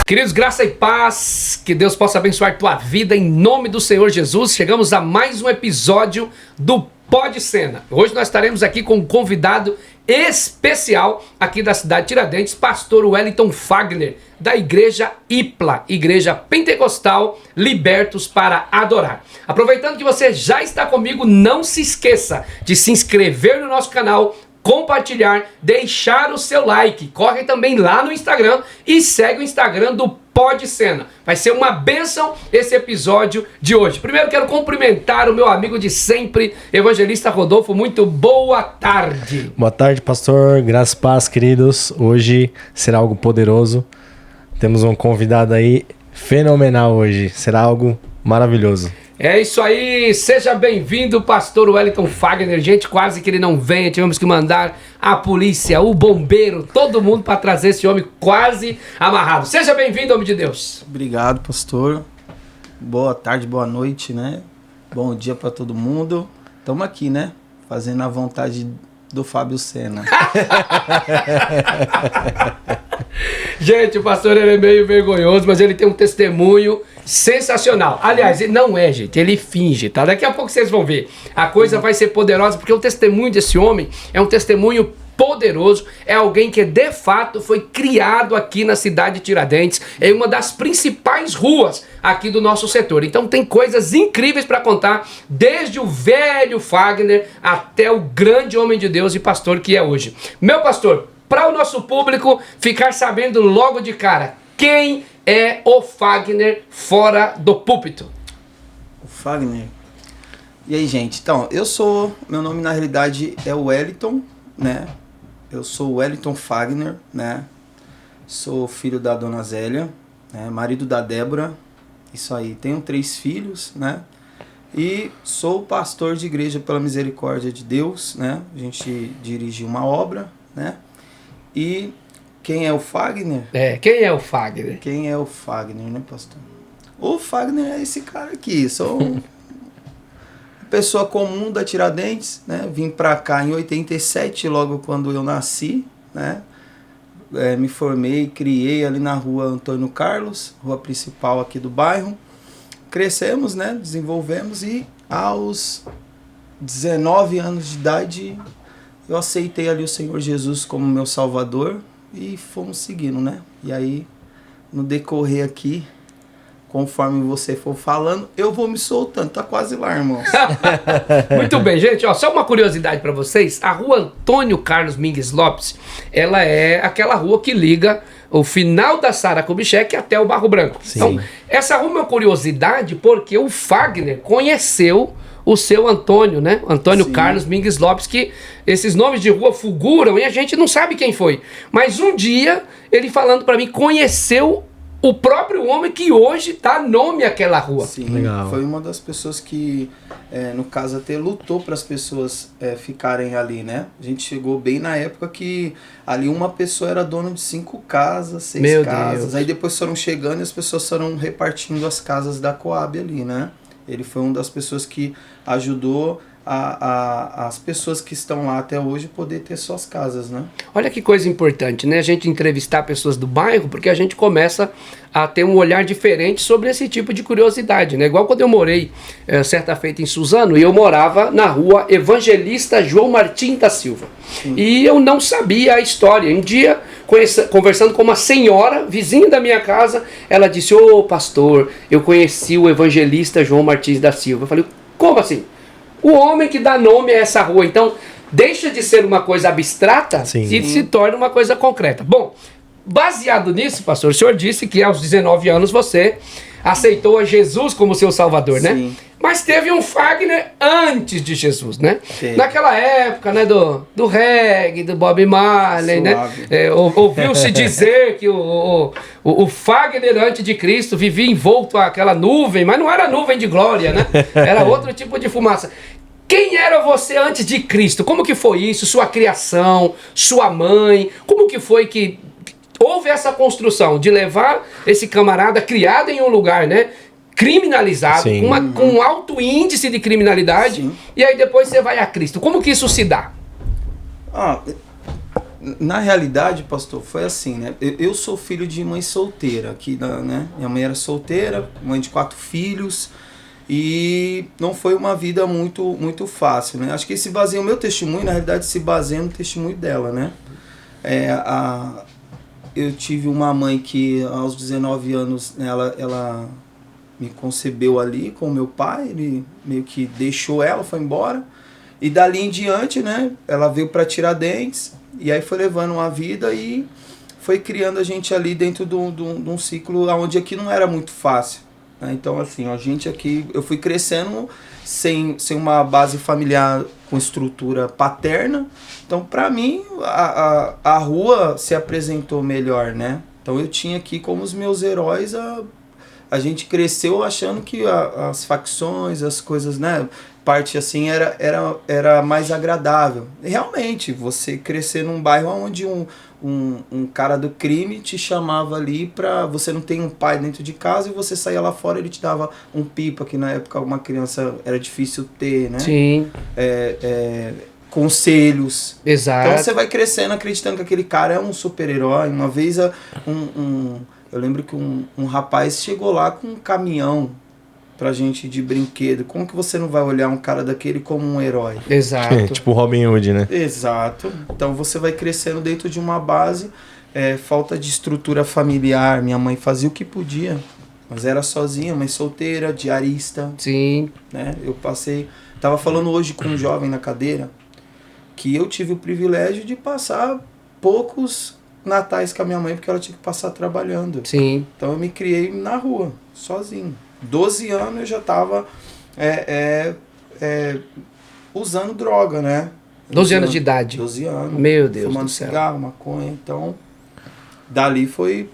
Queridos, graça e paz, que Deus possa abençoar tua vida em nome do Senhor Jesus. Chegamos a mais um episódio do Pode Cena. Hoje nós estaremos aqui com um convidado especial aqui da cidade de Tiradentes, pastor Wellington Fagner, da igreja IPLA, Igreja Pentecostal Libertos para Adorar. Aproveitando que você já está comigo, não se esqueça de se inscrever no nosso canal, compartilhar, deixar o seu like. Corre também lá no Instagram e segue o Instagram do Pode Cena. Vai ser uma bênção esse episódio de hoje. Primeiro quero cumprimentar o meu amigo de sempre, evangelista Rodolfo. Muito boa tarde. Boa tarde, pastor. Graças e paz, queridos. Hoje será algo poderoso. Temos um convidado aí fenomenal hoje. Será algo maravilhoso. É isso aí, seja bem-vindo, pastor Wellington Fagner. Gente, quase que ele não vem, tivemos que mandar a polícia, o bombeiro, todo mundo para trazer esse homem quase amarrado. Seja bem-vindo, homem de Deus. Obrigado, pastor. Boa tarde, boa noite, né? Bom dia para todo mundo. Estamos aqui, né? Fazendo a vontade do Fábio Sena. Gente, o pastor ele é meio vergonhoso, mas ele tem um testemunho sensacional. Aliás, ele não é, gente, ele finge, tá? Daqui a pouco vocês vão ver. A coisa vai ser poderosa, porque o testemunho desse homem é um testemunho poderoso. É alguém que de fato foi criado aqui na cidade de Tiradentes, em uma das principais ruas aqui do nosso setor. Então tem coisas incríveis para contar, desde o velho Fagner até o grande homem de Deus e pastor que é hoje. Meu pastor, para o nosso público ficar sabendo logo de cara, quem é o Fagner fora do púlpito? O Fagner. E aí, gente? Então, meu nome na realidade é Wellington, né? Eu sou o Wellington Fagner, né? Sou filho da dona Zélia, né? Marido da Débora. Isso aí, tenho 3 filhos, né? E sou pastor de igreja pela misericórdia de Deus, né? A gente dirige uma obra, né? E quem é o Fagner? Quem é o Fagner? Quem é o Fagner, né, pastor? O Fagner é esse cara aqui. Sou uma pessoa comum da Tiradentes, né? Vim pra cá em 87, logo quando eu nasci, né? Me formei, criei ali na rua Antônio Carlos, rua principal aqui do bairro. Crescemos, né? Desenvolvemos e aos 19 anos de idade eu aceitei ali o Senhor Jesus como meu Salvador e fomos seguindo, né? E aí, no decorrer aqui, conforme você for falando, eu vou me soltando. Tá quase lá, irmãos. Muito bem, gente. Ó, só uma curiosidade para vocês. A rua Antônio Carlos Mingues Lopes, ela é aquela rua que liga o final da Sara Kubitschek até o Barro Branco. Sim. Então, essa rua é uma curiosidade porque o Fagner conheceu o seu Antônio, né? Antônio Sim. Carlos Mingues Lopes, que esses nomes de rua figuram e a gente não sabe quem foi. Mas um dia, ele falando para mim, conheceu o próprio homem que hoje dá nome àquela rua. Sim, legal. Foi uma das pessoas que, no caso até, lutou para as pessoas ficarem ali, né? A gente chegou bem na época que ali uma pessoa era dona de 5 casas, 6 Meu casas. Deus. Aí depois foram chegando e as pessoas foram repartindo as casas da Coab ali, né? Ele foi uma das pessoas que ajudou as pessoas que estão lá até hoje poder ter suas casas, né? Olha que coisa importante, né? A gente entrevistar pessoas do bairro, porque a gente começa a ter um olhar diferente sobre esse tipo de curiosidade, né? Igual quando eu morei certa feita em Suzano, e eu morava na rua Evangelista João Martim da Silva. Sim. E eu não sabia a história. Um dia, conversando com uma senhora, vizinha da minha casa, ela disse: ô pastor, eu conheci o Evangelista João Martins da Silva. Eu falei: como assim? O homem que dá nome a essa rua. Então, deixa de ser uma coisa abstrata Sim. e se torna uma coisa concreta. Bom, baseado nisso, pastor, o senhor disse que aos 19 anos você aceitou a Jesus como seu Salvador, né? Sim. Mas teve um Fagner antes de Jesus, né? Sim. Naquela época, né, do reggae, do Bob Marley, Suave. né? Ouviu-se dizer que o Fagner antes de Cristo vivia envolto àquela nuvem, mas não era nuvem de glória, né? Era outro tipo de fumaça. Quem era você antes de Cristo? Como que foi isso? Sua criação, sua mãe? Como que foi que houve essa construção de levar esse camarada criado em um lugar, né, criminalizado, com um alto índice de criminalidade, Sim. E aí depois você vai a Cristo? Como que isso se dá? Na realidade, pastor, foi assim, né? Eu sou filho de mãe solteira, aqui, né? Minha mãe era solteira, mãe de 4 filhos, e não foi uma vida muito fácil, né? Acho que o meu testemunho, na realidade, se baseia no testemunho dela, né? Eu tive uma mãe que, aos 19 anos, né, ela me concebeu ali com o meu pai, ele meio que deixou ela, foi embora, e dali em diante, né, ela veio para Tiradentes, e aí foi levando uma vida e foi criando a gente ali dentro de um ciclo onde aqui não era muito fácil, né? Então, assim, a gente aqui, eu fui crescendo sem uma base familiar com estrutura paterna, então para mim a rua se apresentou melhor, né? Então eu tinha aqui como os meus heróis a gente cresceu achando que as facções, as coisas, né? Parte assim era mais agradável. E realmente, você crescer num bairro onde um cara do crime te chamava ali pra... Você não tem um pai dentro de casa e você saía lá fora e ele te dava um pipa, que na época uma criança era difícil ter, né? Sim. Conselhos. Exato. Então você vai crescendo acreditando que aquele cara é um super-herói. Uma vez eu lembro que um rapaz chegou lá com um caminhão pra gente de brinquedo. Como que você não vai olhar um cara daquele como um herói? Exato. Tipo Robin Hood, né? Exato. Então você vai crescendo dentro de uma base, falta de estrutura familiar. Minha mãe fazia o que podia, mas era sozinha, mãe solteira, diarista. Sim. Né? Tava falando hoje com um jovem na cadeira, que eu tive o privilégio de passar poucos natais com a minha mãe, porque ela tinha que passar trabalhando. Sim. Então eu me criei na rua, sozinho. 12 anos eu já estava usando droga, né? 12 anos de idade. 12 anos. Meu Deus fumando do céu. cigarro, maconha. Então, dali foi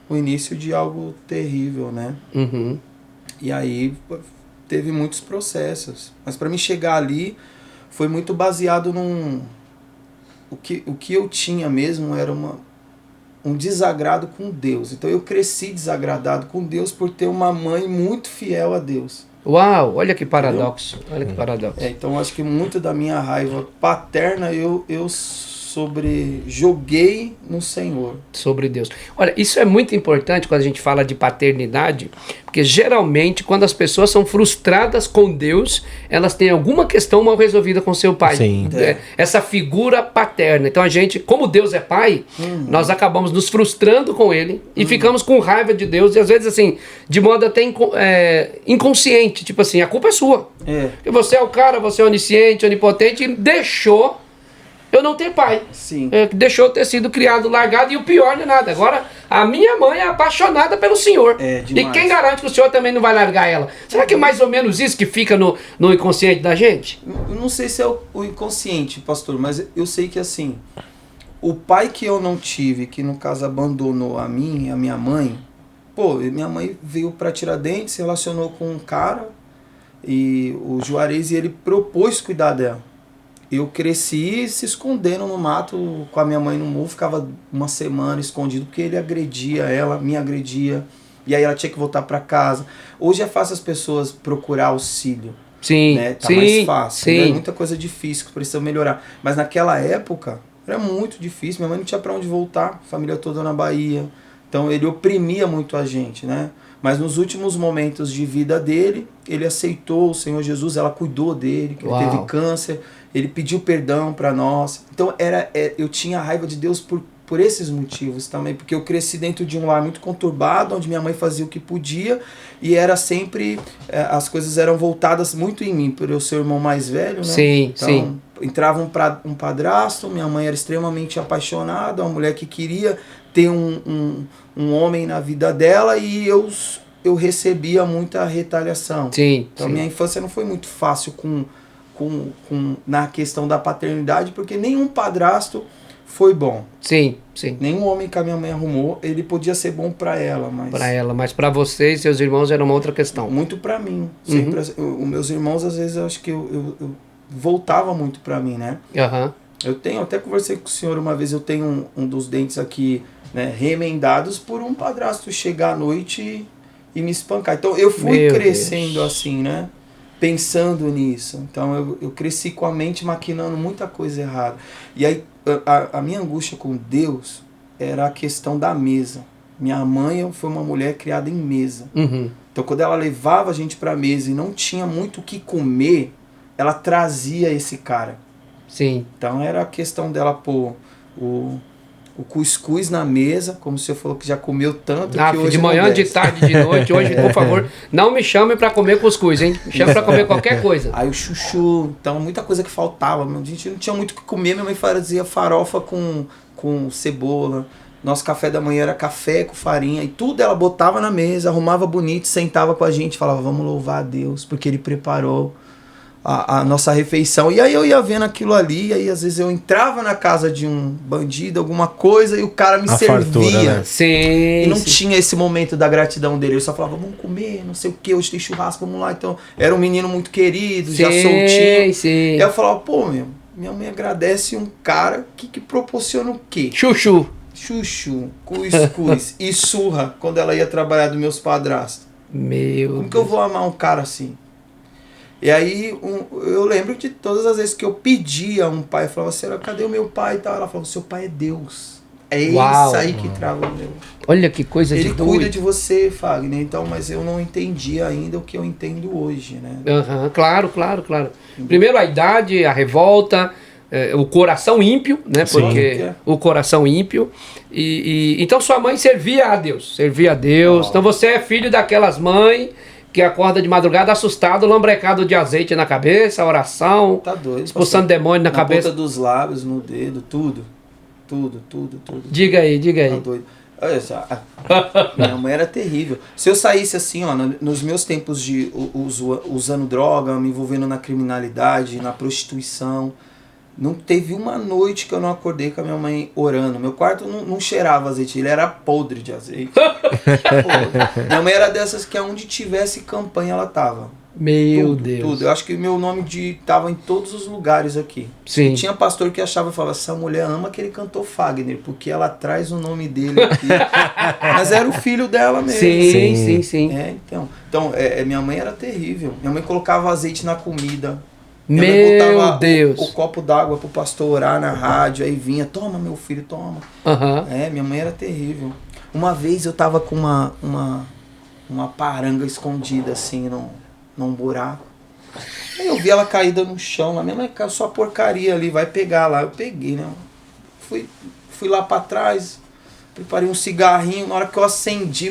o início de algo terrível, né? Uhum. E aí teve muitos processos. Mas para mim chegar ali foi muito baseado o que eu tinha mesmo era um desagrado com Deus. Então eu cresci desagradado com Deus por ter uma mãe muito fiel a Deus. Uau, olha que paradoxo. Olha que paradoxo. Então acho que muito da minha raiva paterna eu joguei no Senhor. Sobre Deus. Olha, isso é muito importante quando a gente fala de paternidade, porque geralmente quando as pessoas são frustradas com Deus, elas têm alguma questão mal resolvida com seu pai. Sim. Essa figura paterna. Então a gente, como Deus é pai, nós acabamos nos frustrando com ele e ficamos com raiva de Deus e às vezes assim, de modo até inconsciente, tipo assim, a culpa é sua. Porque você é o cara, você é onisciente, onipotente e deixou eu não ter pai. Sim. Deixou ter sido criado, largado, e o pior de nada. Agora, a minha mãe é apaixonada pelo senhor. Demais. E quem garante que o senhor também não vai largar ela? Será que é mais ou menos isso que fica no inconsciente da gente? Eu não sei se é o inconsciente, pastor, mas eu sei que assim, o pai que eu não tive, que no caso abandonou a mim e a minha mãe, minha mãe veio para Tiradentes, se relacionou com um cara, e o Juarez, e ele propôs cuidar dela. Eu cresci se escondendo no mato com a minha mãe no morro, ficava uma semana escondido porque ele agredia ela, me agredia, e aí ela tinha que voltar para casa. Hoje é fácil as pessoas procurar auxílio. Sim, né? Tá sim, mais fácil. sim. Né? Muita coisa difícil que precisa melhorar. Mas naquela época era muito difícil. Minha mãe não tinha para onde voltar, família toda na Bahia. Então ele oprimia muito a gente, né? Mas nos últimos momentos de vida dele, ele aceitou o Senhor Jesus, ela cuidou dele, que ele teve câncer, ele pediu perdão para nós. Então eu tinha raiva de Deus por esses motivos também, porque eu cresci dentro de um lar muito conturbado, onde minha mãe fazia o que podia, e era sempre, as coisas eram voltadas muito em mim, por eu ser o irmão mais velho, né? Sim, então, sim. Entrava um padrasto, minha mãe era extremamente apaixonada, uma mulher que queria ter um homem na vida dela, e eu recebia muita retaliação. Sim, então sim. Minha infância não foi muito fácil na questão da paternidade, porque nenhum padrasto foi bom. Sim, sim. Nenhum homem que a minha mãe arrumou, ele podia ser bom para ela, mas... Para ela, mas para você e seus irmãos era uma outra questão. Muito para mim. Sempre, os meus irmãos, às vezes, eu acho que eu voltava muito para mim, né? Aham. Eu até conversei com o senhor uma vez, eu tenho um dos dentes aqui, né, remendados por um padrasto chegar à noite e me espancar. Então eu fui crescendo assim, né? pensando nisso. Então eu cresci com a mente maquinando muita coisa errada. E aí a minha angústia com Deus era a questão da mesa. Minha mãe foi uma mulher criada em mesa. Uhum. Então quando ela levava a gente pra mesa e não tinha muito o que comer, ela trazia esse cara. Sim. Então era a questão dela pôr o cuscuz na mesa, como o senhor falou que já comeu tanto que hoje de manhã, não de desce. tarde, de noite, hoje, por favor, não me chame pra comer cuscuz, hein? Me chame pra comer qualquer coisa. Aí o chuchu, então muita coisa que faltava. A gente não tinha muito o que comer, minha mãe fazia farofa com cebola. Nosso café da manhã era café com farinha. E tudo ela botava na mesa, arrumava bonito, sentava com a gente, falava, vamos louvar a Deus, porque Ele preparou a nossa refeição. E aí eu ia vendo aquilo ali, e aí às vezes eu entrava na casa de um bandido, alguma coisa, e o cara me servia. Fartura, né? Sim. E não sim. tinha esse momento da gratidão dele. Ele só falava, vamos comer, não sei o que, hoje tem churrasco, vamos lá. Então, era um menino muito querido, já soltinho. Sim. E eu falava, pô, minha mãe agradece um cara que proporciona o quê? Chuchu. Chuchu, cuscuz e surra quando ela ia trabalhar dos meus padrastos. Meu Como que eu vou amar um cara assim? E aí eu lembro de todas as vezes que eu pedia a um pai, eu falava, senhora, cadê o meu pai e tal? Ela falou, seu pai é Deus. É Uau. isso aí que trava o meu. Olha que coisa Ele de cuida doido. de você, Fagner, então, mas eu não entendi ainda o que eu entendo hoje, né? Aham, claro. Primeiro a idade, a revolta, o coração ímpio, né? Sim. Porque o coração ímpio. Então sua mãe servia a Deus. Então você é filho daquelas mães que acorda de madrugada assustado, lambrecado de azeite na cabeça, oração, Tá doido. expulsando demônio na cabeça. ponta dos lábios, no dedo, tudo. Tudo. Diga aí. Tá doido. Olha só, minha mãe era terrível. Se eu saísse assim, ó, nos meus tempos de usando droga, me envolvendo na criminalidade, na prostituição, não teve uma noite que eu não acordei com a minha mãe orando. Meu quarto não cheirava azeite, ele era podre de azeite. Podre. Minha mãe era dessas que aonde tivesse campanha ela tava. Meu Tudo, Deus. tudo. Eu acho que meu nome tava em todos os lugares aqui. Sim. E tinha pastor que achava e falava, essa mulher ama que ele cantou Fagner, porque ela traz o nome dele aqui. Mas era o filho dela mesmo. Sim. Então, minha mãe era terrível. Minha mãe colocava azeite na comida. Meu Deus. O copo d'água pro pastor orar na rádio, aí vinha, toma meu filho, toma. Aham. Minha mãe era terrível. Uma vez eu tava com uma paranga escondida assim num buraco. Aí eu vi ela caída no chão lá, minha mãe caiu só porcaria ali, vai pegar lá. Eu peguei, né? Fui lá pra trás, preparei um cigarrinho, na hora que eu acendi,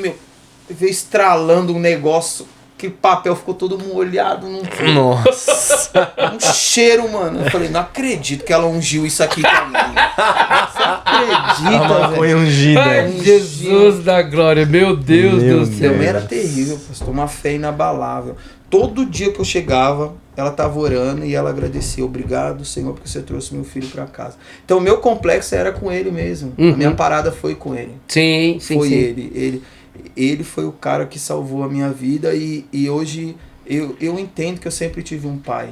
veio estralando um negócio, que papel ficou todo molhado, Nossa. um cheiro, mano. Eu falei, não acredito que ela ungiu isso aqui pra mim. Você A acredita, velho? maconha ungida. Ai, Jesus da glória, meu Deus Meu do céu. Minha mãe era terrível, pastor, uma fé inabalável. Todo dia que eu chegava, ela estava orando e ela agradecia. Obrigado, Senhor, porque você trouxe meu filho para casa. Então, o meu complexo era com ele mesmo. Uhum. A minha parada foi com ele. Sim. Foi ele foi o cara que salvou a minha vida e hoje eu entendo que eu sempre tive um pai,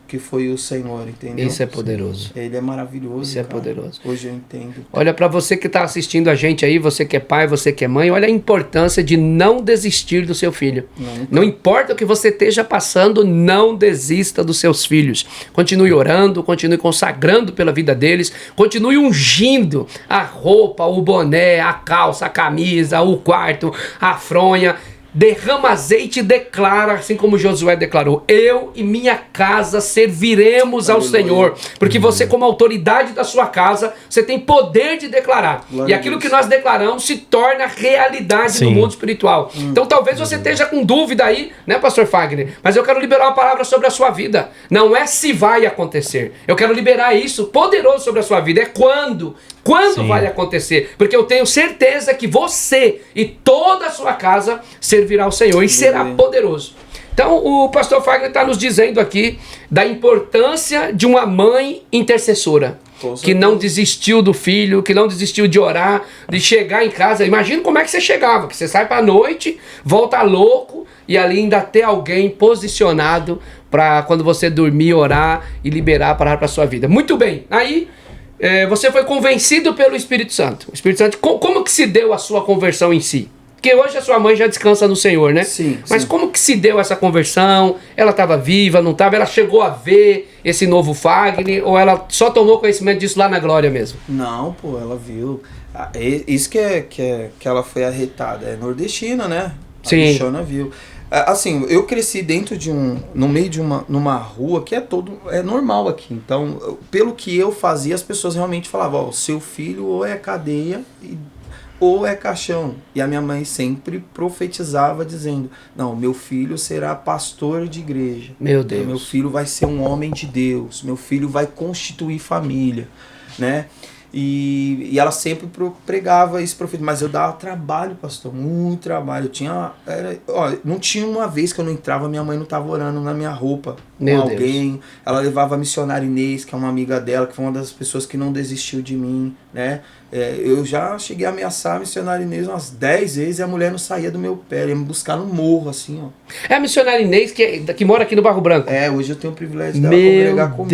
que foi o Senhor, entendeu? Isso é poderoso. Ele é maravilhoso. Isso é cara. poderoso. Hoje eu entendo. Olha, para você que está assistindo a gente aí, você que é pai, você que é mãe, olha a importância de não desistir do seu filho. Não importa o que você esteja passando, não desista dos seus filhos. Continue orando, continue consagrando pela vida deles, continue ungindo a roupa, o boné, a calça, a camisa, o quarto, a fronha. Derrama azeite e declara, assim como Josué declarou, eu e minha casa serviremos ao Senhor, porque você, como autoridade da sua casa, você tem poder de declarar, Glória e a aquilo Deus. que nós declaramos se torna realidade no Sim. mundo espiritual. Então talvez você esteja com dúvida aí, né, pastor Fagner, mas eu quero liberar uma palavra sobre a sua vida. Não é se vai acontecer, eu quero liberar isso poderoso sobre a sua vida, é quando Sim. vai acontecer, porque eu tenho certeza que você e toda a sua casa servirá ao Senhor e será poderoso. Então o pastor Fagner está nos dizendo aqui da importância de uma mãe intercessora, que não desistiu do filho, que não desistiu de orar, de chegar em casa. Imagina como é que você chegava, que você sai para a noite, volta louco e ali ainda ter alguém posicionado para quando você dormir, orar e liberar a palavra para a sua vida. Muito bem, aí você foi convencido pelo Espírito Santo. O Espírito Santo, como que se deu a sua conversão em si? Porque hoje a sua mãe já descansa no Senhor, né? Sim. Mas sim. como que se deu essa conversão? Ela estava viva, não estava? Ela chegou a ver esse novo Fagner? Ou ela só tomou conhecimento disso lá na Glória mesmo? Não, pô, ela viu. Isso que ela foi arretada. É nordestina, né? A Sim. bichona viu. Assim, eu cresci dentro no meio de numa rua que é normal aqui. Então, pelo que eu fazia, as pessoas realmente falavam, ó, o seu filho ou é cadeia ou é caixão. E a minha mãe sempre profetizava dizendo, não, meu filho será pastor de igreja. Meu Deus. Meu filho vai ser um homem de Deus. Meu filho vai constituir família, né? E ela sempre pregava isso, profeta. Mas eu dava trabalho, pastor, muito trabalho. Não tinha uma vez que eu não entrava, minha mãe não estava orando na minha roupa com Meu alguém. Deus. Ela levava a missionária Inês, que é uma amiga dela, que foi uma das pessoas que não desistiu de mim, né? Eu já cheguei a ameaçar a missionária Inês umas 10 vezes e a mulher não saía do meu pé, ela ia me buscar no morro, assim, ó. É a missionária Inês que mora aqui no Barro Branco. Hoje eu tenho o privilégio dela Meu congregar comigo.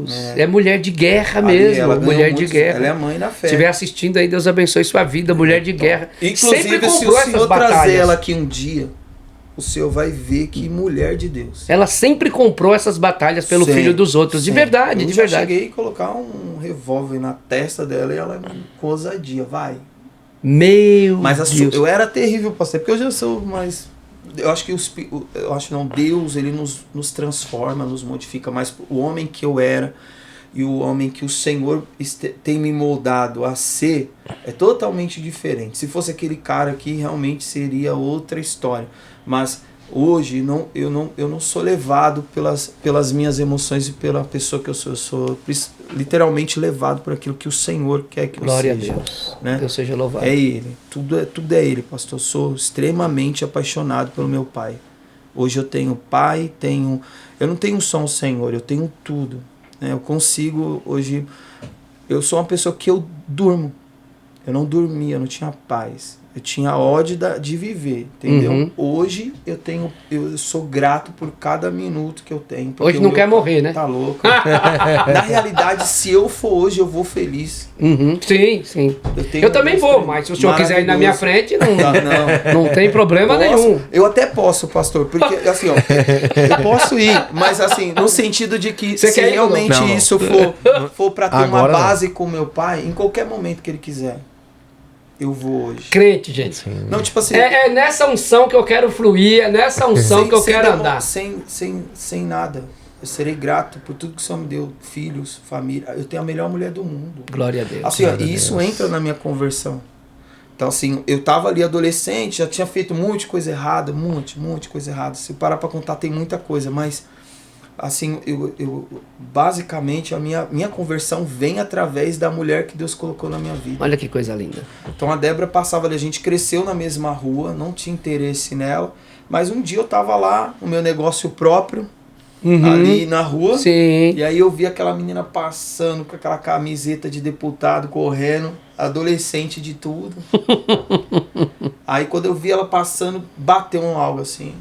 Deus. É mulher de guerra Ali mesmo. ela ganhou Mulher de muitos- guerra. Ela é a mãe da Se fé. estiver assistindo aí, Deus abençoe sua vida, mulher de guerra. Inclusive, Sempre se comprou o essas senhor trazer batalhas. ela aqui um dia, o senhor vai ver que mulher de Deus. Ela sempre comprou essas batalhas pelo Sempre, filho dos outros. De sempre. verdade, Eu de já verdade. cheguei a colocar um revólver na testa dela e ela com ousadia, vai. Meu Mas Deus. eu era terrível, pastor, porque eu já sou mais... Eu acho que Deus, ele nos transforma, nos modifica, mas o homem que eu era e o homem que o Senhor tem me moldado a ser é totalmente diferente. Se fosse aquele cara aqui, realmente seria outra história. Mas hoje eu não sou levado pelas minhas emoções e pela pessoa que eu sou. Eu sou literalmente levado por aquilo que o Senhor quer que Glória eu seja. a Deus. Né? Deus seja louvado. É Ele. Tudo é Ele, pastor. Eu sou extremamente apaixonado pelo meu pai. Hoje eu tenho pai, eu não tenho só um Senhor, eu tenho tudo. Né? Eu consigo, hoje, eu sou uma pessoa que eu durmo. Eu não dormia, eu não tinha paz. Eu tinha ódio de viver, entendeu? Uhum. Hoje eu sou grato por cada minuto que eu tenho. porque Hoje o não meu quer pai morrer, né? Tá louco. Na realidade, se eu for hoje, eu vou feliz. Uhum. Sim, sim. Eu também vou, mas se o senhor quiser ir na minha frente, não tem problema nenhum. Eu até posso, pastor, porque assim, ó, eu posso ir, mas assim, no sentido de que Você se quer ir ou não? realmente Não. isso for para ter uma Agora não. base com meu pai, em qualquer momento que ele quiser, eu vou hoje. Crente, gente. Não, tipo assim, É nessa unção que eu quero fluir, é nessa unção que eu quero andar. sem nada. Eu serei grato por tudo que o Senhor me deu, filhos, família. Eu tenho a melhor mulher do mundo. Glória a Deus. Assim, ó, Glória a e isso Deus. entra na minha conversão. Então, assim, eu tava ali adolescente, já tinha feito um monte de coisa errada, um monte de coisa errada. Se parar pra contar, tem muita coisa, mas, assim, eu basicamente, a minha conversão vem através da mulher que Deus colocou na minha vida. Olha que coisa linda. Então, a Débora passava ali, a gente cresceu na mesma rua, não tinha interesse nela, mas um dia eu tava lá, no meu negócio próprio, ali na rua, Sim. e aí eu vi aquela menina passando com aquela camiseta de deputado, correndo, adolescente de tudo. Aí quando eu vi ela passando, bateu algo assim.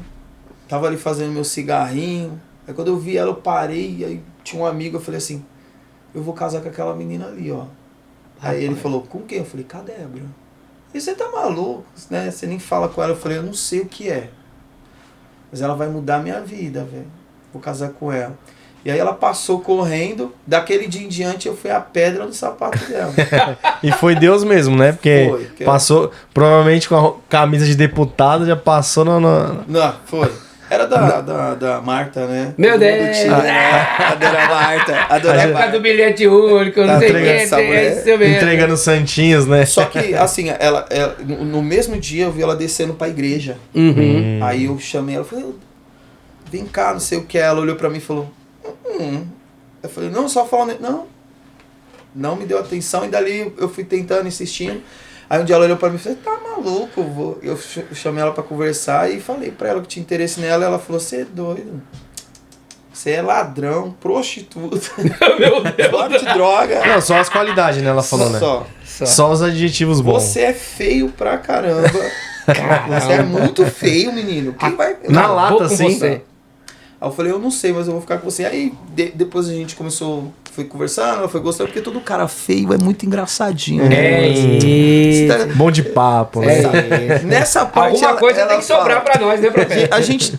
Tava ali fazendo meu cigarrinho. Aí quando eu vi ela, eu parei, aí tinha um amigo, eu falei assim, eu vou casar com aquela menina ali, ó. Aí ele falou, com quem? Eu falei, com a Débora. E você tá maluco, né? Você nem fala com ela. Eu falei, eu não sei o que é. Mas ela vai mudar a minha vida, velho. Vou casar com ela. E aí ela passou correndo. Daquele dia em diante eu fui a pedra no sapato dela. E foi Deus mesmo, né? Porque Foi, que- passou, provavelmente com a camisa de deputado, já passou no... Não, foi. Era da Marta, né? Meu Todo mundo Deus. tinha. A dona Marta. A dona Na época do Marta. bilhete único, não Tá sei o entregando que, essa mulher. é isso mesmo. Entregando santinhos, né? Só que, assim, ela, no mesmo dia eu vi ela descendo pra igreja. Uhum. Aí eu chamei ela, falei, vem cá, não sei o que. Ela olhou pra mim e falou, Eu falei, não, só falando. Não me deu atenção e dali eu fui tentando, insistindo. Aí um dia ela olhou pra mim e falou, tá maluco? Eu chamei ela pra conversar e falei pra ela que tinha interesse nela. Ela falou, você é doido. Você é ladrão, prostituta, Meu Deus. usuário de droga. Não, só as qualidades, né? Ela falou, né? Só. Só os adjetivos bons. Você é feio pra caramba. Você é muito feio, menino. Quem vai... Na Acabou lata, com assim. você. Aí eu falei, eu não sei, mas eu vou ficar com você. Aí depois a gente foi conversando, ela foi gostando, porque todo cara feio é muito engraçadinho. Bom de papo, né? Nessa parte, Alguma coisa ela tem que sobrar pra nós, né, profeta? A gente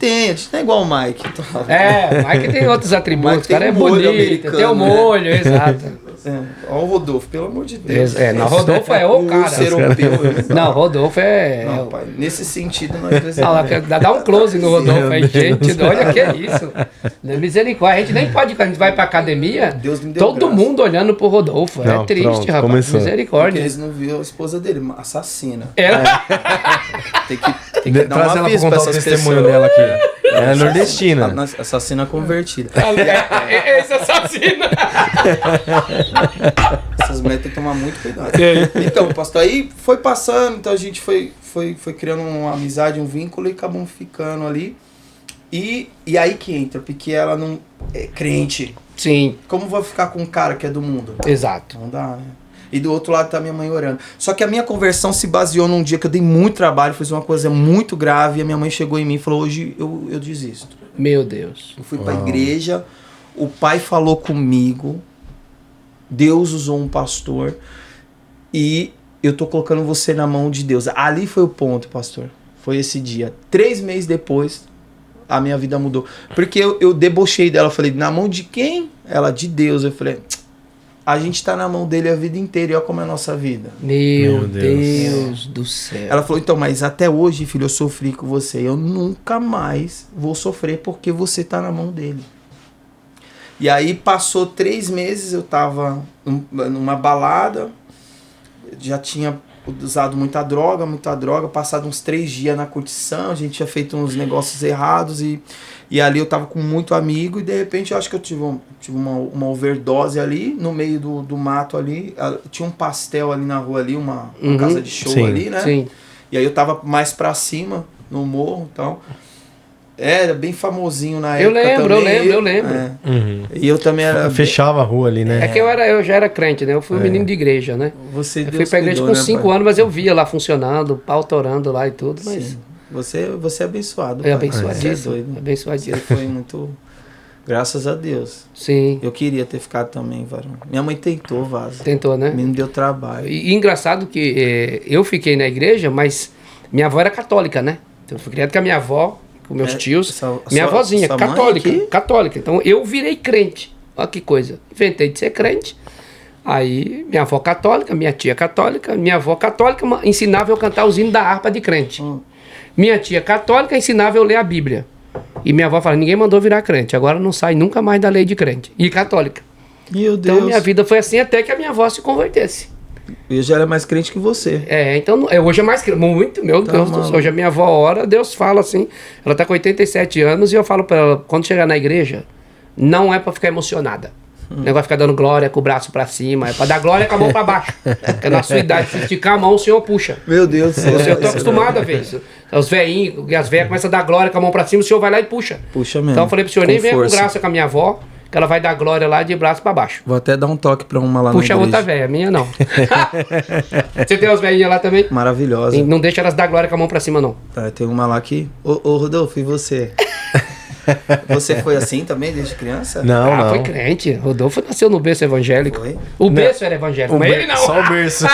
não é igual o Mike. O Mike tem outros atributos. Mike O cara tem é um molho bonito, americano, tem o molho, exato. Olha o Rodolfo, pelo amor de Deus. Não, Rodolfo é o cara. Europeu. Não, Rodolfo é... Não, pai, nesse sentido nós dois... Dá um close no Rodolfo aí, gente. Olha que é isso. Misericórdia. A gente nem pode, quando a gente vai pra academia, Deus me deu todo graça. mundo olhando pro Rodolfo. Não, É triste, pronto, rapaz. começou. Misericórdia. Porque eles não viram a esposa dele, assassina. Tem que dar Traz um ela pra aviso contar pra o essas testemunho pessoas. dela aqui. Ela é nordestina. Assassina convertida. Esse assassino. Essas mulheres têm que tomar muito cuidado. Então, pastor, aí foi passando, então a gente foi criando uma amizade, um vínculo e acabamos ficando ali. E aí que entra, porque ela não é crente. Sim, Como vou ficar com um cara que é do mundo? exato. Não dá, né? E do outro lado tá minha mãe orando. Só que a minha conversão se baseou num dia que eu dei muito trabalho, fiz uma coisa muito grave, e a minha mãe chegou em mim e falou, hoje eu desisto. Meu Deus. Eu fui pra igreja, o pai falou comigo, Deus usou um pastor, e eu tô colocando você na mão de Deus. Ali foi o ponto, pastor. Foi esse dia. 3 meses depois, a minha vida mudou. Porque eu debochei dela, eu falei, na mão de quem? Ela, de Deus. Eu falei, a gente tá na mão dele a vida inteira, e olha como é a nossa vida. Meu Meu Deus. Deus do céu. Ela falou, então, mas até hoje, filho, eu sofri com você. Eu nunca mais vou sofrer porque você tá na mão dele. E aí passou 3 meses, eu tava numa balada, já tinha usado muita droga, passado uns 3 dias na curtição, a gente tinha feito uns negócios errados e ali eu tava com muito amigo e de repente eu acho que eu tive uma overdose ali, no meio do mato ali, tinha um pastel ali na rua ali, uma casa de show Sim. ali, né? Sim. E aí eu tava mais pra cima, no morro e tal. Era bem famosinho na Eu época lembro, também. eu lembro. É. Uhum. E eu também era... Fechava a rua ali, né? É que eu já era crente, né? Eu fui um menino de igreja, né? Você Eu fui pra igreja com 5 anos, mas eu via lá funcionando, o pau torando lá e tudo, mas Sim. Você é abençoado. é pai. abençoadíssimo. Você é doido. Abençoadíssimo. Você foi muito... Graças a Deus. Sim, Eu queria ter ficado também, varão. Minha mãe tentou, Vaza. tentou, né? Me deu trabalho. E engraçado que eu fiquei na igreja, mas minha avó era católica, né? Então eu fui criado com a minha avó, com meus tios. Minha avózinha, sua mãe católica, aqui? católica. Então eu virei crente. Olha que coisa. Inventei de ser crente. Aí minha avó católica, minha tia católica, minha avó católica ensinava eu a cantar os hinos da harpa de crente. Minha tia católica ensinava eu a ler a Bíblia. E minha avó falava, ninguém mandou virar crente, agora não sai nunca mais da lei de crente. E católica. Meu Deus. Então minha vida foi assim até que a minha avó se convertesse. Eu já era mais crente que você. Então hoje é mais muito, meu Tá Deus do céu. Hoje a minha avó ora, Deus fala assim, ela tá com 87 anos e eu falo pra ela, quando chegar na igreja, não é pra ficar emocionada. O negócio de ficar dando glória com o braço pra cima, é pra dar glória com a mão pra baixo. Porque na sua idade, se esticar a mão, o senhor puxa. Meu Deus do céu. Eu tô acostumado a ver isso. Os velhinhos e as velhas começam a dar glória com a mão pra cima, o senhor vai lá e puxa. Puxa mesmo. Então eu falei pro senhor, Com nem venha com força. graça com a minha avó, que ela vai dar glória lá de braço pra baixo. Vou até dar um toque pra uma lá Puxa a na outra igreja. velha, a minha não. Você tem as velhinhas lá também? Maravilhosa. Não deixa elas dar glória com a mão pra cima, não. Tá, tem uma lá aqui. Ô Rodolfo, e você? Você foi assim também desde criança? Não. Foi crente. Rodolfo nasceu no berço evangélico. Foi? O berço era evangélico, mas ele não. Só o berço.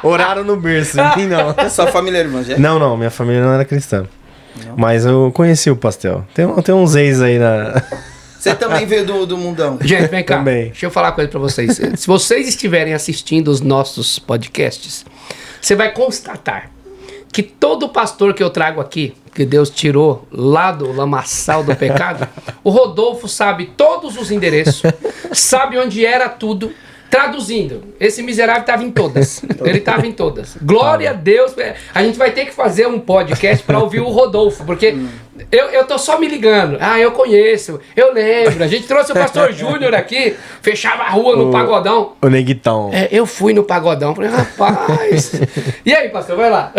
Oraram no berço, enfim, não. Sua família era evangélica? Não, minha família não era cristã. Mas eu conheci o pastel. Tem uns ex aí na... Você também veio do mundão? Gente, vem cá. Também. Deixa eu falar uma coisa pra vocês. Se vocês estiverem assistindo os nossos podcasts, você vai constatar que todo pastor que eu trago aqui, que Deus tirou lá do lamaçal do pecado, o Rodolfo sabe todos os endereços, sabe onde era tudo. Traduzindo, esse miserável estava em todas. Ele estava em todas. Glória a Deus. A gente vai ter que fazer um podcast para ouvir o Rodolfo, porque eu tô só me ligando. Eu conheço, eu lembro. A gente trouxe o pastor Júnior aqui, fechava a rua no pagodão. O Neguitão. Eu fui no pagodão. Falei, rapaz. E aí, pastor, vai lá.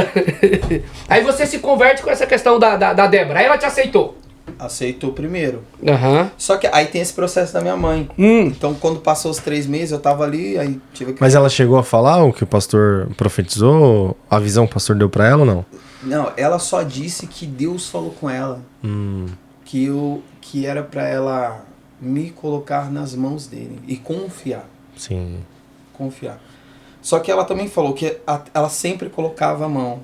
Aí você se converte com essa questão da Débora. Aí ela te aceitou. Aceitou primeiro. Aham. Só que aí tem esse processo da minha mãe. Então, quando passou os 3 meses, eu tava ali, aí tive que... Mas ela chegou a falar o que o pastor profetizou? A visão que o pastor deu pra ela ou não? Não, ela só disse que Deus falou com ela. que era para ela me colocar nas mãos dele e confiar. Sim. Confiar. Só que ela também falou que ela sempre colocava a mão.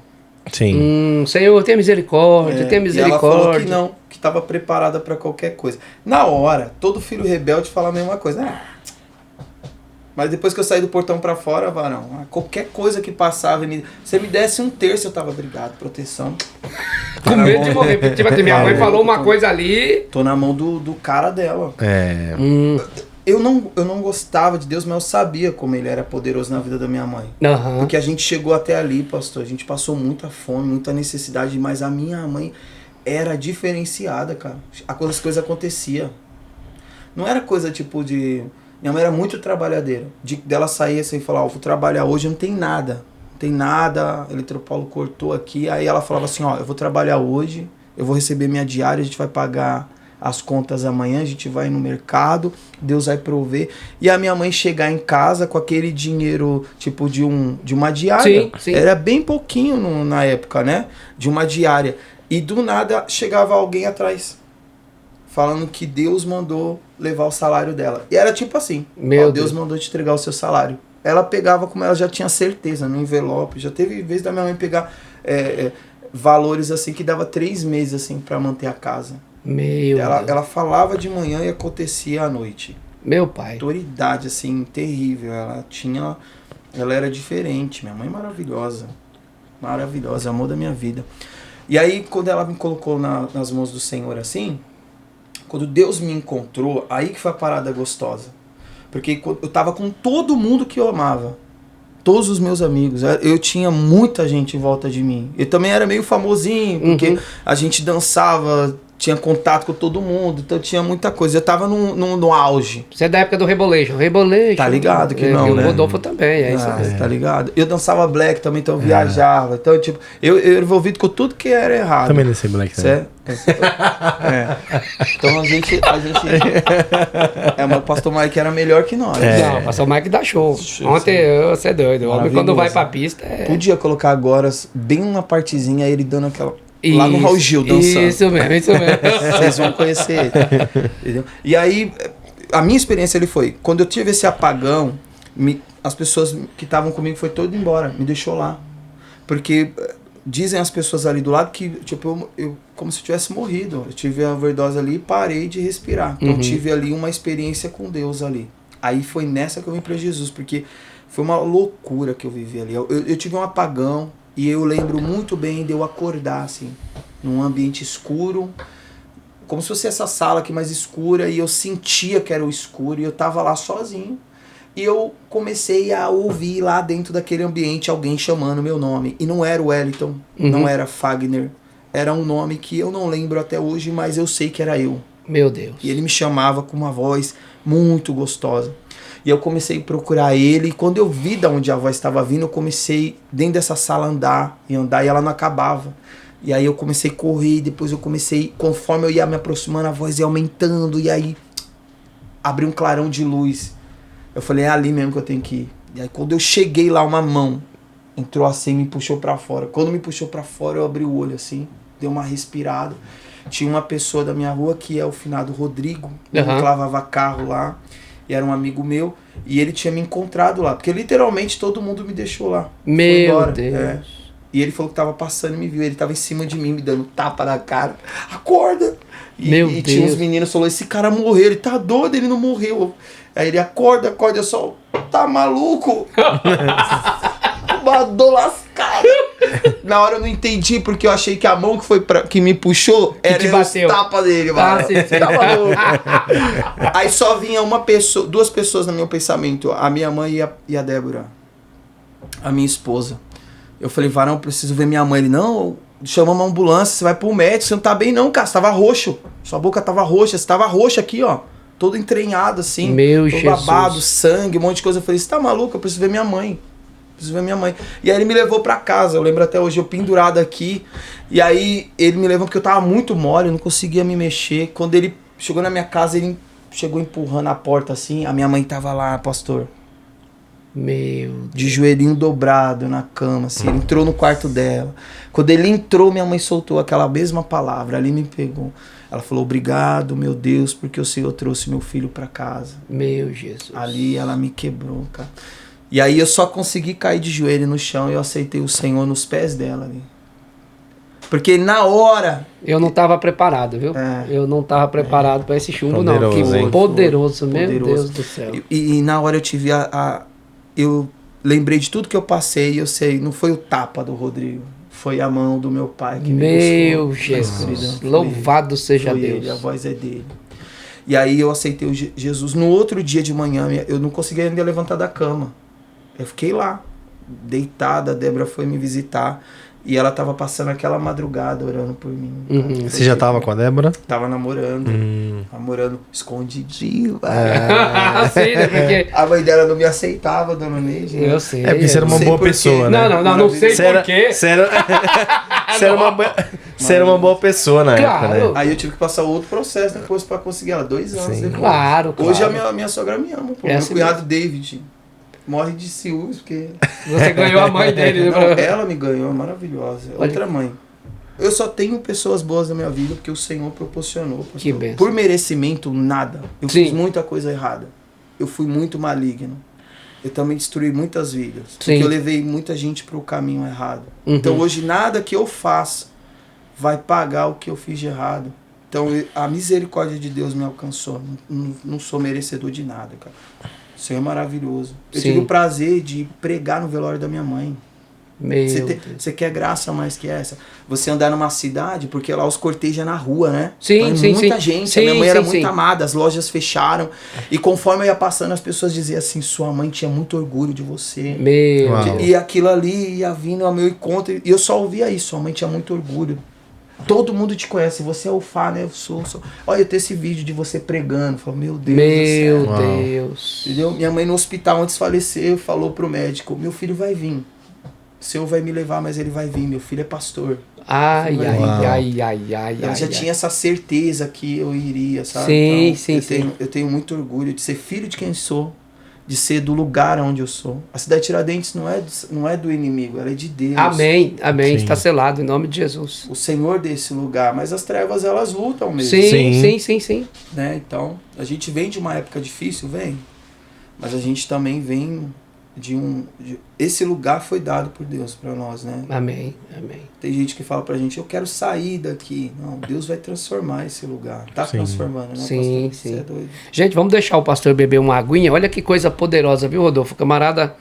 Sim. Senhor, tenha misericórdia, tenha E misericórdia. ela falou que não, que estava preparada para qualquer coisa. Na hora, todo filho rebelde fala a mesma coisa. Mas depois que eu saí do portão para fora, varão, qualquer coisa que passava, você me desse um terço, eu tava obrigado, proteção. Com medo de morrer. Tipo assim, minha mãe falou uma coisa ali. Tô na mão do cara dela. É. Eu não gostava de Deus, mas eu sabia como ele era poderoso na vida da minha mãe. Aham. Porque a gente chegou até ali, pastor. A gente passou muita fome, muita necessidade, mas a minha mãe era diferenciada, cara. As coisas aconteciam. Não era coisa tipo de... Minha mãe era muito trabalhadeira. Dela sair assim e falar, vou trabalhar hoje, não tem nada. Não tem nada, a Eletropaulo cortou aqui. Aí ela falava assim, eu vou trabalhar hoje, eu vou receber minha diária, a gente vai pagar as contas amanhã, a gente vai no mercado, Deus vai prover. E a minha mãe chegar em casa com aquele dinheiro, tipo, de uma diária. Sim, sim. Era bem pouquinho na época, né? De uma diária. E do nada chegava alguém atrás, falando que Deus mandou levar o salário dela. E era tipo assim, Deus mandou te entregar o seu salário. Ela pegava como ela já tinha certeza, no envelope. Já teve vez da minha mãe pegar valores assim que dava 3 meses assim para manter a casa. Ela falava de manhã e acontecia à noite. Meu pai. Autoridade assim, terrível. Ela era diferente. Minha mãe maravilhosa. Maravilhosa, amor da minha vida. E aí quando ela me colocou nas mãos do Senhor assim, quando Deus me encontrou, aí que foi a parada gostosa. Porque eu tava com todo mundo que eu amava. Todos os meus amigos. Eu tinha muita gente em volta de mim. Eu também era meio famosinho, porque a gente dançava, tinha contato com todo mundo, então tinha muita coisa. Eu tava no auge. Você é da época do Rebolation. Tá ligado que não, né? O Rodolfo também, é isso aí. Tá ligado? Eu dançava black também, então eu viajava. Então, tipo, eu era envolvido com tudo que era errado. Também nesse black também. Então a gente mas o pastor Mike era melhor que nós. Não, o pastor Mike dá show. Ontem, você é doido. O homem quando vai pra pista... Podia colocar agora bem uma partezinha, ele dando aquela... Lá no Raul Gil dançando. Isso mesmo. Vocês vão conhecer ele. Entendeu? E aí, a minha experiência ele foi, quando eu tive esse apagão, as pessoas que estavam comigo foi todo embora, me deixou lá. Porque dizem as pessoas ali do lado que, tipo, eu como se eu tivesse morrido. Eu tive a overdose ali e parei de respirar. Então tive ali uma experiência com Deus ali. Aí foi nessa que eu vim pra Jesus, porque foi uma loucura que eu vivi ali. Eu tive um apagão. E eu lembro muito bem de eu acordar, assim, num ambiente escuro, como se fosse essa sala aqui mais escura, e eu sentia que era o escuro, e eu tava lá sozinho. E eu comecei a ouvir lá dentro daquele ambiente alguém chamando meu nome. E não era o Wellington, não era Fagner, era um nome que eu não lembro até hoje, mas eu sei que era eu. Meu Deus. E ele me chamava com uma voz muito gostosa. E eu comecei a procurar ele, e quando eu vi de onde a voz estava vindo, eu comecei dentro dessa sala a andar, e ela não acabava. E aí eu comecei a correr, e depois eu comecei, conforme eu ia me aproximando, a voz ia aumentando, e aí abriu um clarão de luz. Eu falei, é ali mesmo que eu tenho que ir. E aí quando eu cheguei lá, uma mão entrou assim e me puxou pra fora. Quando me puxou pra fora, eu abri o olho assim, dei uma respirada. Tinha uma pessoa da minha rua, que é o finado Rodrigo, que lavava carro lá. E era um amigo meu, e ele tinha me encontrado lá, porque literalmente todo mundo me deixou lá. Meu Deus. E ele falou que tava passando e me viu, ele tava em cima de mim, me dando tapa na cara. Acorda! E tinha uns meninos que falaram, esse cara morreu, ele tá doido, ele não morreu. Aí ele, acorda, eu só, tá maluco? Uma dor lascada. Na hora eu não entendi, porque eu achei que a mão que me puxou era os tapas dele, mano. Tava louco. Aí só vinha duas pessoas no meu pensamento, a minha mãe e a Débora, a minha esposa. Eu falei, varão, eu preciso ver minha mãe. Ele, não, chama uma ambulância, você vai pro médico, você não tá bem não, cara, você tava roxo. Sua boca tava roxa, você tava roxa aqui, ó. Todo entranhado assim, todo babado, sangue, um monte de coisa. Eu falei, você tá maluco? Eu preciso ver minha mãe. E aí ele me levou pra casa, eu lembro até hoje, eu pendurado aqui. E aí ele me levou porque eu tava muito mole, eu não conseguia me mexer. Quando ele chegou na minha casa, ele chegou empurrando a porta assim. A minha mãe tava lá, pastor. Meu Deus. De joelhinho dobrado na cama, assim. Ele entrou no quarto dela. Quando ele entrou, minha mãe soltou aquela mesma palavra. Ali me pegou. Ela falou, obrigado, meu Deus, porque o Senhor trouxe meu filho para casa. Meu Jesus. Ali ela me quebrou, cara. E aí eu só consegui cair de joelho no chão e eu aceitei o Senhor nos pés dela ali. Porque na hora... Eu não estava preparado, viu? Eu não estava preparado para esse chumbo, não. Que poderoso, meu Deus do céu. E na hora eu tive eu lembrei de tudo que eu passei e eu sei, não foi o tapa do Rodrigo. Foi a mão do meu pai que me buscou. Meu Jesus, louvado seja Deus. Ele, a voz é dele. E aí eu aceitei o Jesus. No outro dia de manhã, eu não conseguia ainda levantar da cama. Eu fiquei lá, deitada, a Débora foi me visitar. E ela tava passando aquela madrugada orando por mim. Você já tava com a Débora? Tava namorando. Namorando escondidinho. Sim, né? Porque... A mãe dela não me aceitava, dona Neide. Né? Eu sei. É porque você era uma boa pessoa, né? Não sei porquê. Você era uma boa pessoa na época, né? Aí eu tive que passar outro processo depois pra conseguir ela. 2 anos depois. Claro. Hoje a minha sogra me ama. Pô. Meu cunhado David morre de ciúmes, porque... Você ganhou a mãe dele. Não, ela me ganhou, maravilhosa. Outra mãe. Eu só tenho pessoas boas na minha vida porque o Senhor proporcionou. Que bênção. Por merecimento, nada. Eu fiz muita coisa errada. Eu fui muito maligno. Eu também destruí muitas vidas. Porque eu levei muita gente para o caminho errado. Então hoje nada que eu faça vai pagar o que eu fiz de errado. Então a misericórdia de Deus me alcançou. Não sou merecedor de nada, cara. O Senhor é maravilhoso. Eu tive o prazer de pregar no velório da minha mãe. Você quer graça mais que essa? Você andar numa cidade, porque lá os cortejam na rua, né? Sim. Muita gente. A minha mãe era muito amada, as lojas fecharam. E conforme eu ia passando, as pessoas diziam assim, sua mãe tinha muito orgulho de você. E aquilo ali ia vindo ao meu encontro. E eu só ouvia isso, sua mãe tinha muito orgulho. Todo mundo te conhece, você é o Fá, né? Eu sou. Olha, eu tenho esse vídeo de você pregando. Eu falo, meu Deus do céu. Meu Deus. Entendeu? Minha mãe no hospital, antes de falecer, falou pro médico, meu filho vai vir. O Senhor vai me levar, mas ele vai vir. Meu filho é pastor. Ai. Ela já tinha essa certeza que eu iria, sabe? Sim. Eu tenho muito orgulho de ser filho de quem sou. De ser do lugar onde eu sou. A cidade de Tiradentes não é do inimigo, ela é de Deus. Amém. Está selado em nome de Jesus. O Senhor desse lugar, mas as trevas elas lutam mesmo. Sim. Né? Então, a gente vem de uma época difícil, mas a gente também vem esse lugar foi dado por Deus para nós, né? Amém. Tem gente que fala pra gente, eu quero sair daqui. Não, Deus vai transformar esse lugar. Tá transformando, né? Sim. Você é doido. Gente, vamos deixar o pastor beber uma aguinha. Olha que coisa poderosa, viu, Rodolfo? Camarada,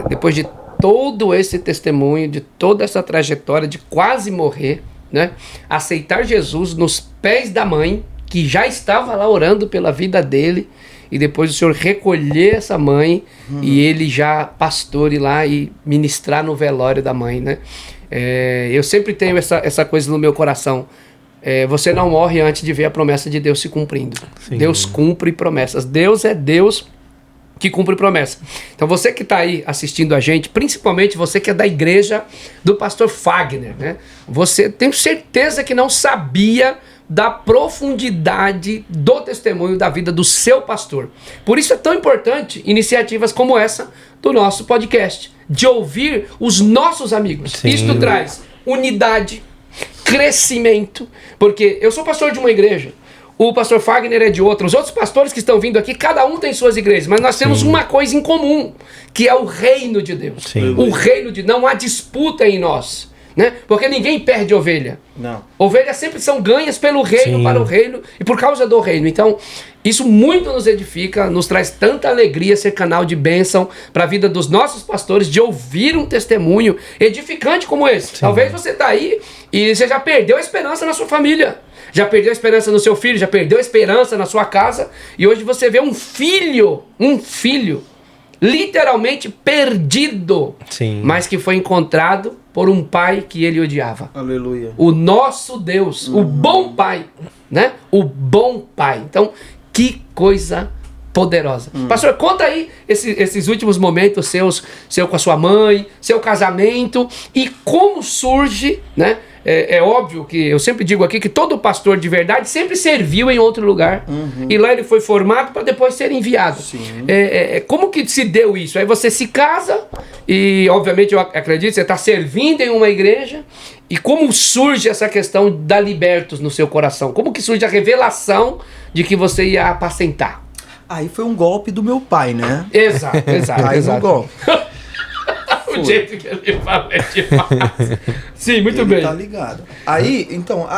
depois de todo esse testemunho, de toda essa trajetória de quase morrer, né? Aceitar Jesus nos pés da mãe, que já estava lá orando pela vida dele, e depois o Senhor recolher essa mãe e ele já pastor ir lá e ministrar no velório da mãe, né? Eu sempre tenho essa coisa no meu coração. Você não morre antes de ver a promessa de Deus se cumprindo. Sim. Deus cumpre promessas. Deus é Deus que cumpre promessa. Então você que está aí assistindo a gente, principalmente você que é da igreja do pastor Fagner, né? Você tenho certeza que não sabia da profundidade do testemunho da vida do seu pastor. Por isso é tão importante iniciativas como essa do nosso podcast, de ouvir os nossos amigos. Sim. Isto traz unidade, crescimento, porque eu sou pastor de uma igreja, o pastor Fagner é de outra, os outros pastores que estão vindo aqui, cada um tem suas igrejas, mas nós temos uma coisa em comum, que é o reino de Deus. Sim. O reino de... Não há disputa em nós. Né? Porque ninguém perde ovelha. Não. Ovelhas sempre são ganhas pelo reino, para o reino e por causa do reino. Então, isso muito nos edifica, nos traz tanta alegria ser canal de bênção para a vida dos nossos pastores, de ouvir um testemunho edificante como esse. Sim. Talvez você está aí e você já perdeu a esperança na sua família, já perdeu a esperança no seu filho, já perdeu a esperança na sua casa, e hoje você vê um filho literalmente perdido, Sim. mas que foi encontrado por um pai que ele odiava. Aleluia. O nosso Deus, o bom pai, né? O bom pai. Então, que coisa poderosa. Pastor, conta aí esses últimos momentos seu com a sua mãe, seu casamento, e como surge, né, é óbvio que eu sempre digo aqui que todo pastor de verdade sempre serviu em outro lugar. E lá ele foi formado para depois ser enviado. Como que se deu isso? Aí você se casa e, obviamente, eu acredito, você está servindo em uma igreja. E como surge essa questão da Libertos no seu coração? Como que surge a revelação de que você ia apacentar? Aí foi um golpe do meu pai, né? Exato. Aí um golpe. O jeito que ele fala é demais. Sim, muito bem. Tá ligado. Aí, então,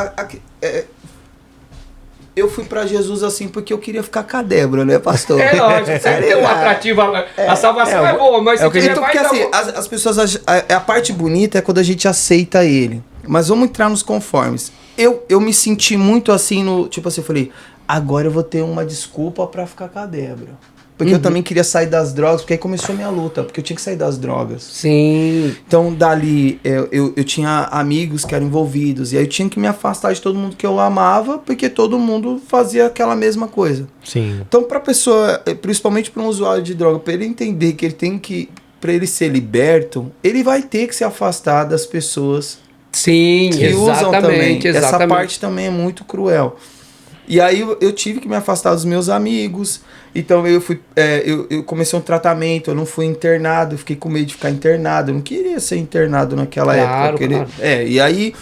eu fui pra Jesus assim porque eu queria ficar com a Débora, né, pastor? É lógico, seria um atrativo. A salvação é boa, mas se então, quiser porque assim, as pessoas a parte bonita é quando a gente aceita ele. Mas vamos entrar nos conformes. Eu me senti muito assim no, tipo assim, eu falei, agora eu vou ter uma desculpa pra ficar com a Débora. Porque eu também queria sair das drogas, porque aí começou a minha luta, porque eu tinha que sair das drogas. Sim. Então, dali, eu tinha amigos que eram envolvidos, e aí eu tinha que me afastar de todo mundo que eu amava, porque todo mundo fazia aquela mesma coisa. Sim. Então, pra pessoa, principalmente para um usuário de droga, para ele entender que ele tem que, para ele ser liberto, ele vai ter que se afastar das pessoas Sim, que usam também. exatamente. Essa parte também é muito cruel. E aí eu tive que me afastar dos meus amigos. Então eu comecei um tratamento, eu não fui internado, eu fiquei com medo de ficar internado. Eu não queria ser internado naquela época. Claro. E aí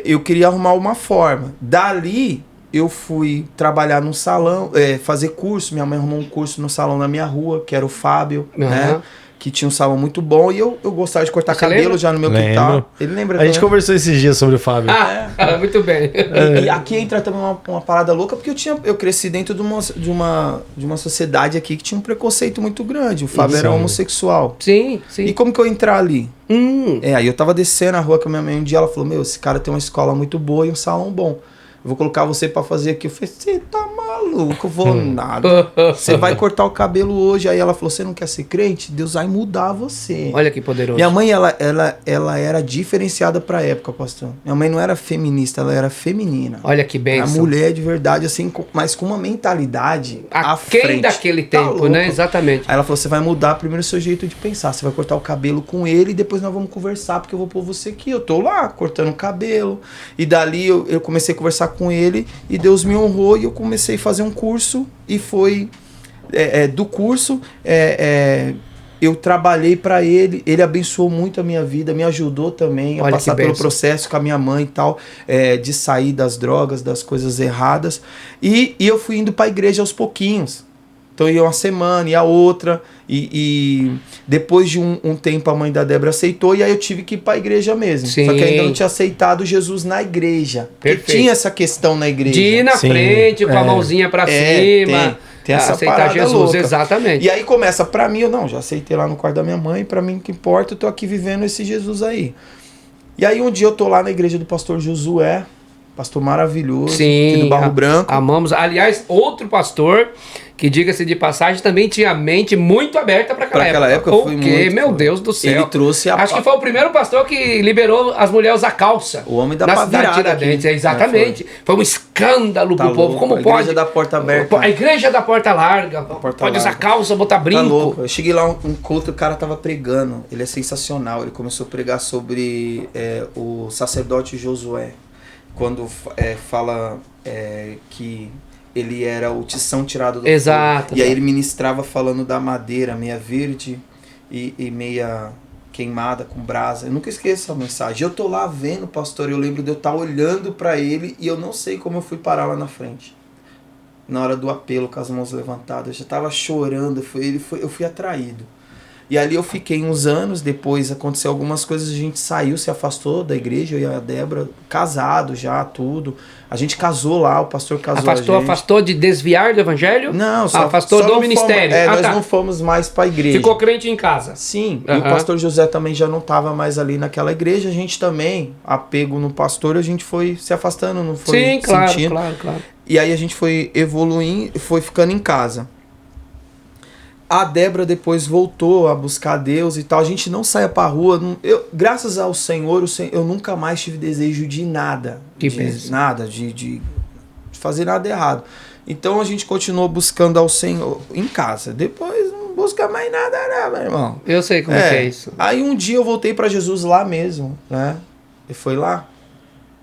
eu queria arrumar uma forma. Dali eu fui trabalhar num salão, fazer curso. Minha mãe arrumou um curso no salão da minha rua, que era o Fábio, né? Que tinha um salão muito bom, e eu gostava de cortar cabelo lembra? já no meu quintal. Ele lembra? A gente conversou esses dias sobre o Fábio. Muito bem. E aqui entra também uma parada louca, porque eu cresci dentro de uma sociedade aqui que tinha um preconceito muito grande. O Fábio era homossexual. Sim. E como que eu ia entrar ali? Aí eu tava descendo a rua com a minha mãe um dia, ela falou, meu, esse cara tem uma escola muito boa e um salão bom. Eu vou colocar você pra fazer aqui. Eu falei, você tá maluco? Eu vou nada. Você vai cortar o cabelo hoje. Aí ela falou, você não quer ser crente? Deus vai mudar você. Olha que poderoso. Minha mãe, ela era diferenciada pra época, pastor. Minha mãe não era feminista, ela era feminina. Olha que bênção. Era mulher de verdade, assim, mas com uma mentalidade à Aquém frente. daquele Tá tempo, louco. né? Exatamente. Aí ela falou, você vai mudar primeiro o seu jeito de pensar. Você vai cortar o cabelo com ele e depois nós vamos conversar, porque eu vou pôr você aqui. Eu tô lá, cortando o cabelo. E dali eu comecei a conversar com ele e Deus me honrou e eu comecei a fazer um curso e foi do curso eu trabalhei para ele abençoou muito a minha vida, me ajudou também a passar pelo processo com a minha mãe e tal, de sair das drogas, das coisas erradas, e eu fui indo para a igreja aos pouquinhos. Então ia uma semana, ia outra, e depois de um tempo a mãe da Débora aceitou, e aí eu tive que ir para a igreja mesmo. Sim. Só que ainda não tinha aceitado Jesus na igreja. Porque tinha essa questão na igreja. De ir na frente, com a mãozinha para cima. Tem essa aceitar Jesus, louca. Exatamente. E aí começa, pra mim, já aceitei lá no quarto da minha mãe, pra mim o que importa, eu tô aqui vivendo esse Jesus aí. E aí um dia eu tô lá na igreja do pastor Josué, pastor maravilhoso, aqui do Barro Branco. Amamos. Aliás, outro pastor que, diga-se de passagem, também tinha a mente muito aberta para aquela época. Porque, meu Deus do céu. Ele trouxe Acho que foi o primeiro pastor que liberou as mulheres usar calça. O homem da na cidade de Tiradentes. Exatamente. Foi um escândalo pro povo. Como pode? A igreja da porta aberta. A igreja da porta larga. Pode usar calça, botar brinco. Tá louco. Eu cheguei lá um culto, o cara tava pregando. Ele é sensacional. Ele começou a pregar sobre o sacerdote Josué. Quando fala que ele era o tição tirado do Exato. fogo. E aí ele ministrava falando da madeira, meia verde e meia queimada com brasa. Eu nunca esqueço essa mensagem. Eu tô lá vendo, pastor, eu lembro de eu estar olhando para ele e eu não sei como eu fui parar lá na frente. Na hora do apelo, com as mãos levantadas. Eu já tava chorando, eu fui atraído. E ali eu fiquei uns anos, depois aconteceu algumas coisas, a gente saiu, se afastou da igreja, eu e a Débora, casado já, tudo. A gente casou lá, o pastor casou a gente. Afastou de desviar do evangelho? Não, afastou do ministério. Nós não fomos mais para a igreja. Ficou crente em casa. Sim, e o pastor José também já não estava mais ali naquela igreja, a gente também, apego no pastor, a gente foi se afastando, não foi sentindo. Sim, claro. E aí a gente foi evoluindo, foi ficando em casa. A Débora depois voltou a buscar Deus e tal. A gente não saia pra rua. Graças ao Senhor, eu nunca mais tive desejo de nada. De fazer nada errado. Então a gente continuou buscando ao Senhor em casa. Depois não busca mais nada, né, meu irmão? Eu sei como é isso. Aí um dia eu voltei pra Jesus lá mesmo, né? E foi lá.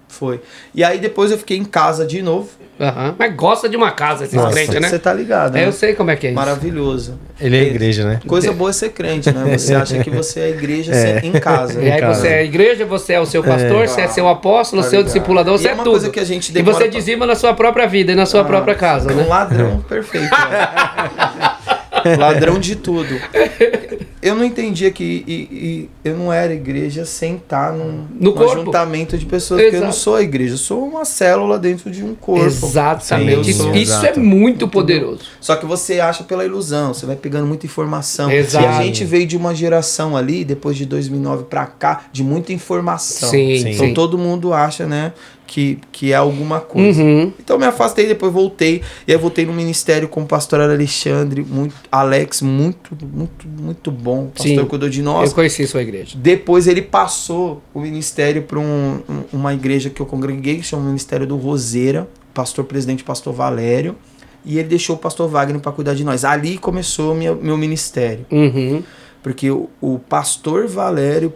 Foi. E aí depois eu fiquei em casa de novo. Aham. Mas gosta de uma casa, esses Nossa, crentes, né? Você tá ligado, né? Eu sei como é que é isso. Maravilhoso. Ele é igreja, né? Coisa boa é ser crente, né? Você acha que você é igreja em casa. E aí casa. você é a igreja, você é o seu pastor, você é seu apóstolo, Tá seu ligado. discipulador, E você é é uma tudo. coisa que a gente E demora você pra- dizima na sua própria vida e na sua própria casa, Um né? ladrão perfeito. Né? Ladrão de tudo. Eu não entendia que eu não era igreja sem estar num corpo. ajuntamento de pessoas, porque eu não Exato. sou a igreja, eu sou uma célula dentro de um corpo. Exatamente. Sim, Isso, sim, isso é exato. muito poderoso. Só que você acha pela ilusão, você vai pegando muita informação. Exato. E a gente veio de uma geração ali, depois de 2009 pra cá, de muita informação. Sim, Sim. Então todo mundo acha, né, que é alguma coisa. Uhum. Então eu me afastei, depois voltei. E aí voltei no ministério com o pastor Alexandre, Alex, muito bom. O pastor Sim. cuidou de nós. Eu conheci sua igreja. Depois ele passou o ministério para uma igreja que eu congreguei, que chama o Ministério do Roseira, pastor presidente, pastor Valério. E ele deixou o pastor Wagner para cuidar de nós. Ali começou meu ministério. Uhum. Porque o pastor Valério,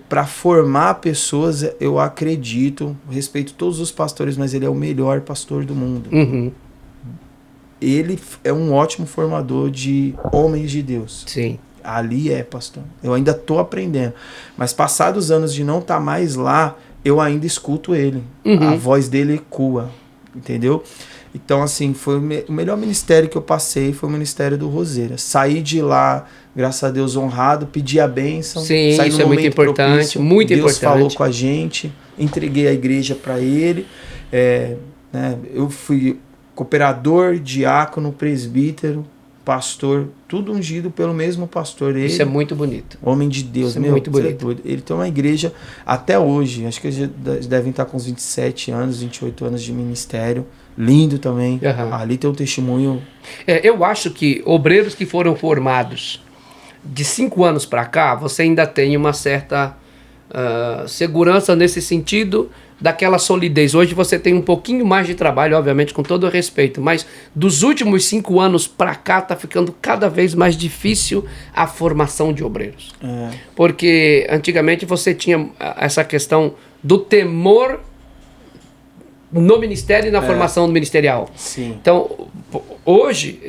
para formar pessoas, eu acredito, respeito todos os pastores, mas ele é o melhor pastor do mundo. Uhum. Ele é um ótimo formador de homens de Deus. Sim. Ali pastor. Eu ainda estou aprendendo. Mas passados anos de não estar mais lá, eu ainda escuto ele. Uhum. A voz dele ecoa. Entendeu? Então, assim, foi o melhor ministério que eu passei, foi o ministério do Roseira. Saí de lá, graças a Deus, honrado, pedi a bênção. Sim, saí isso num é muito momento importante, propício, muito Deus importante. falou com a gente, entreguei a igreja para ele. Né, eu fui cooperador, diácono, presbítero, pastor, tudo ungido pelo mesmo pastor. Ele, Isso é muito bonito. homem de Deus, Isso é muito você bonito. doido. Ele tem uma igreja até hoje, acho que eles já devem estar com uns 27 anos, 28 anos de ministério. Lindo também. Aham. Ali tem um testemunho. Eu acho que obreiros que foram formados de 5 anos para cá, você ainda tem uma certa segurança nesse sentido daquela solidez. Hoje você tem um pouquinho mais de trabalho, obviamente, com todo o respeito, mas dos últimos 5 anos para cá tá ficando cada vez mais difícil a formação de obreiros. Porque antigamente você tinha essa questão do temor no ministério e na formação ministerial. Sim. Então, hoje,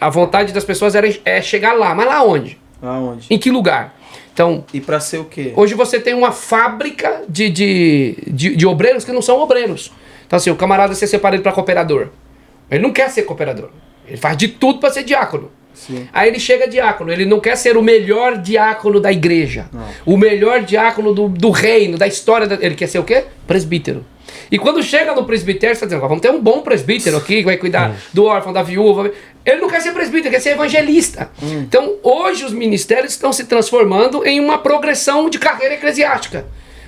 a vontade das pessoas é chegar lá. Mas lá onde? Aonde? Em que lugar? Então, E pra ser o quê? hoje você tem uma fábrica de obreiros que não são obreiros. Então, assim, o camarada se separa ele para cooperador. Ele não quer ser cooperador. Ele faz de tudo para ser diácono. Sim. Aí ele chega diácono, ele não quer ser o melhor diácono da igreja, o melhor diácono do reino, da história. Ele quer ser o quê? Presbítero. E quando chega no presbitério, você está dizendo, vamos ter um bom presbítero aqui, que vai cuidar do órfão, da viúva. Ele não quer ser presbítero, ele quer ser evangelista. Então, hoje os ministérios estão se transformando em uma progressão de carreira eclesiástica,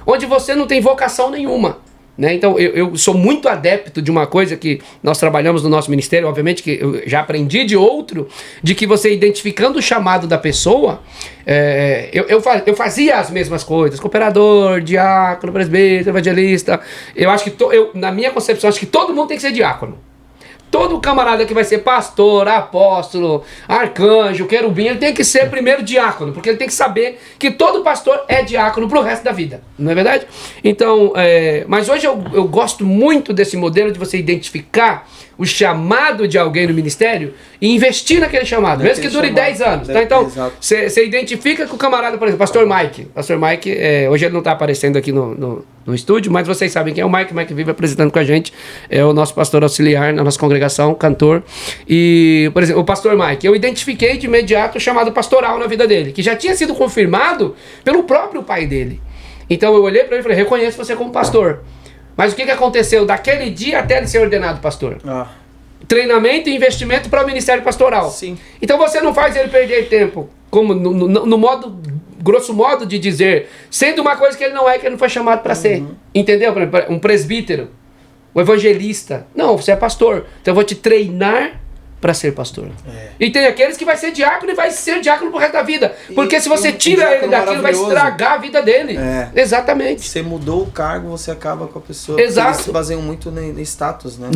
onde você não tem vocação nenhuma. Né? Então, eu sou muito adepto de uma coisa que nós trabalhamos no nosso ministério, obviamente que eu já aprendi de outro, de que você identificando o chamado da pessoa, eu fazia as mesmas coisas, cooperador, diácono, presbítero, evangelista. Eu acho que, na minha concepção, acho que todo mundo tem que ser diácono. Todo camarada que vai ser pastor, apóstolo, arcanjo, querubim, ele tem que ser primeiro diácono, porque ele tem que saber que todo pastor é diácono pro resto da vida, não é verdade? Então, mas hoje eu gosto muito desse modelo de você identificar o chamado de alguém no ministério e investir naquele chamado, mesmo que dure 10 anos. Tá? Então, você identifica com o camarada, por exemplo, Pastor Mike. Pastor Mike, hoje ele não está aparecendo aqui no estúdio, mas vocês sabem quem é o Mike. O Mike vive apresentando com a gente. É o nosso pastor auxiliar na nossa congregação, cantor. E, por exemplo, o Pastor Mike, eu identifiquei de imediato o chamado pastoral na vida dele, que já tinha sido confirmado pelo próprio pai dele. Então eu olhei para ele e falei, reconheço você como pastor. Mas o que aconteceu daquele dia até ele ser ordenado pastor? Treinamento e investimento para o ministério pastoral. Sim. Então você não faz ele perder tempo, como no modo, grosso modo de dizer, sendo uma coisa que ele não foi chamado para ser. Entendeu? Por exemplo, um presbítero, um evangelista. Não, você é pastor. Então eu vou te treinar para ser pastor. E tem aqueles que vai ser diácono e vai ser diácono pro resto da vida. Porque se você tira ele daquilo, vai estragar a vida dele. Exatamente. Você mudou o cargo, você acaba com a pessoa. Exato. Eles se baseiam muito no status, né?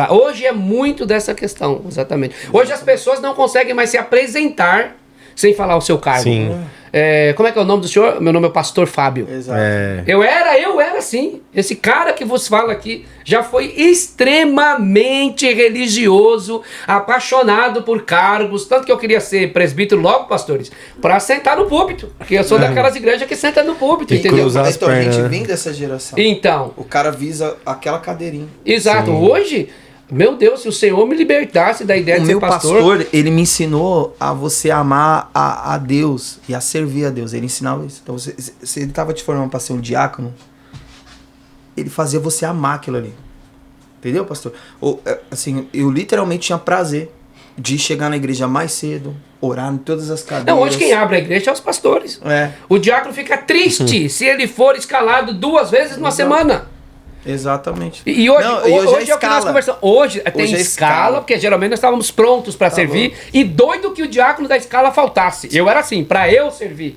Hoje é muito dessa questão, exatamente. Hoje as pessoas não conseguem mais se apresentar sem falar o seu cargo. Sim. como é que é o nome do senhor? Meu nome é Pastor Fábio. Exato. Eu era sim. Esse cara que vos fala aqui já foi extremamente religioso, apaixonado por cargos, tanto que eu queria ser presbítero logo, pastores, para sentar no púlpito, porque eu sou daquelas igrejas que senta no púlpito, E entendeu? cruzar as Então a gente pernas, né? vem dessa geração. Então, O cara visa aquela cadeirinha. exato. Sim. Hoje, meu Deus, se o Senhor me libertasse da ideia O de ser meu pastor, ele me ensinou a você amar a Deus e a servir a Deus. Ele ensinava isso. Então, se ele estava te formando para ser um diácono, ele fazia você amar aquilo ali. Entendeu, pastor? Assim, eu literalmente tinha prazer de chegar na igreja mais cedo, orar em todas as cadeiras. não, hoje quem abre a igreja é os pastores. É, O diácono fica triste se ele for escalado 2 vezes numa Exato. semana. Exatamente. E hoje, Não, hoje é o que nós escala. conversamos. Hoje tem Hoje é escala, escala. porque geralmente nós estávamos prontos para servir, e doido que o diácono da escala faltasse. Eu era assim, para eu servir.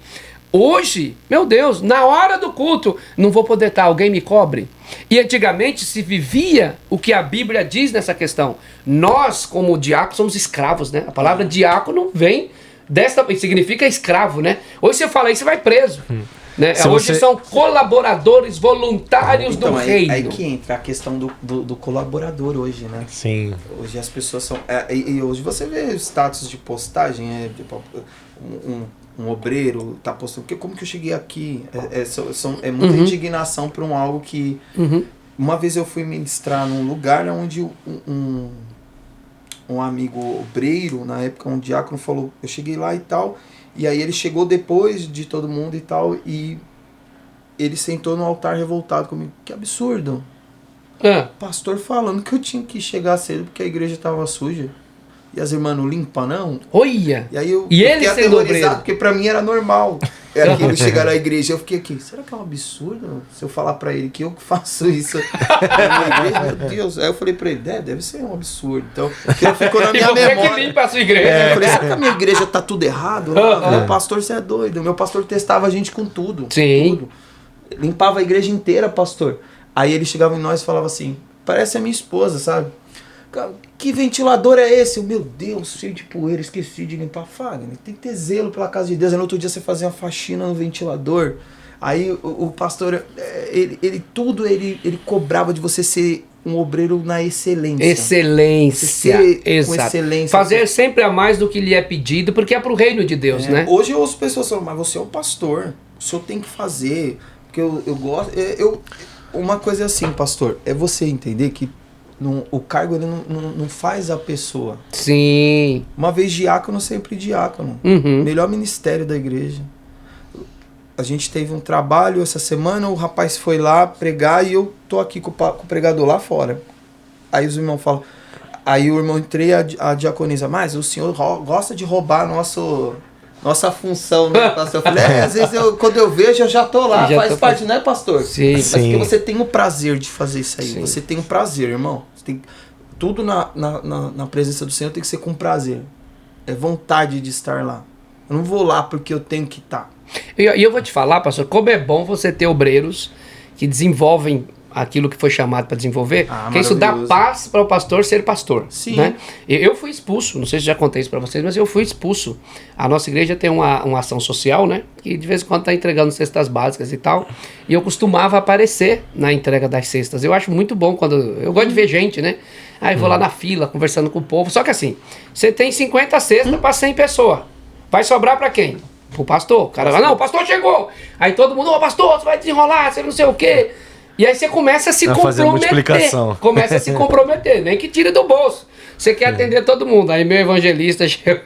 Hoje, meu Deus, na hora do culto, não vou poder estar, alguém me cobre. E antigamente se vivia o que a Bíblia diz nessa questão. Nós, como diácono, somos escravos, né? A palavra diácono vem significa escravo, né? Hoje você fala isso, você vai preso. Né? Se Hoje você- são colaboradores voluntários Então, do aí, reino. aí que entra a questão do colaborador hoje, né? Sim. Hoje as pessoas são... e hoje você vê status de postagem, tipo, um obreiro tá postando... Como que eu cheguei aqui? É muita indignação por algo que... Uhum. Uma vez eu fui ministrar num lugar onde um amigo obreiro, na época um diácono, falou... Eu cheguei lá e tal... E aí ele chegou depois de todo mundo e tal, e ele sentou no altar revoltado comigo. Que absurdo. Pastor falando que eu tinha que chegar cedo porque a igreja estava suja. E as irmãs não limpam, não? Olha! E aí eu E eu ele fiquei sendo aterrorizado, obreiro? porque pra mim era normal. Aquilo chegar na igreja, eu fiquei aqui, será que é um absurdo se eu falar pra ele que eu que faço isso na igreja? Meu Deus. Aí eu falei pra ele, deve ser um absurdo. Então, aquilo ficou na E minha você memória. que limpa a sua igreja. Eu falei, será que a minha igreja tá tudo errado? Meu pastor, você é doido. Meu pastor testava a gente com tudo. Sim. Tudo. Limpava a igreja inteira, pastor. Aí ele chegava em nós e falava assim, parece a minha esposa, sabe? Cara, que ventilador é esse? Meu Deus, cheio de poeira, esqueci de limpar. Fagner, tem que ter zelo pela casa de Deus. Aí no outro dia você fazia uma faxina no ventilador. Aí o pastor, ele cobrava de você ser um obreiro na excelência. Excelência. Ser com Exato. excelência. Fazer sempre a mais do que lhe é pedido, porque é pro reino de Deus, né? Hoje eu ouço pessoas falando, mas você é o pastor, o senhor tem que fazer, porque eu gosto... uma coisa é assim, pastor, é você entender que o cargo ele não faz a pessoa. Sim. Uma vez diácono, sempre diácono. Uhum. Melhor ministério da igreja. A gente teve um trabalho essa semana, o rapaz foi lá pregar e eu tô aqui com o pregador lá fora. Aí os irmãos falam... Aí o irmão entrei a diaconisa, mas o senhor gosta de roubar nossa função, né, pastor? Eu falei, às vezes quando eu vejo, eu já tô lá, faz parte, né, pastor? Sim. Mas porque você tem o prazer de fazer isso aí. Sim. Você tem o prazer, irmão. Você tem, tudo na presença do Senhor tem que ser com prazer. É vontade de estar lá. Eu não vou lá porque eu tenho que estar. E eu vou te falar, pastor, como é bom você ter obreiros que desenvolvem aquilo que foi chamado para desenvolver, porque isso dá maravilhoso. paz para o pastor ser pastor. Sim. Né? Eu fui expulso, não sei se já contei isso para vocês, mas eu fui expulso. A nossa igreja tem uma ação social, né? Que de vez em quando está entregando cestas básicas e tal. E eu costumava aparecer na entrega das cestas. Eu acho muito bom quando... Eu gosto de ver gente, né? Aí vou lá na fila, conversando com o povo. Só que assim, você tem 50 cestas para 100 pessoas. Vai sobrar para quem? Pro pastor. O cara vai, não, o pastor chegou. Aí todo mundo, ô pastor, você vai desenrolar, você não sei o quê. E aí você começa a se Vai fazer comprometer. multiplicação. Começa a se comprometer, nem que tire do bolso. Você quer atender todo mundo. Aí meu evangelista chegou.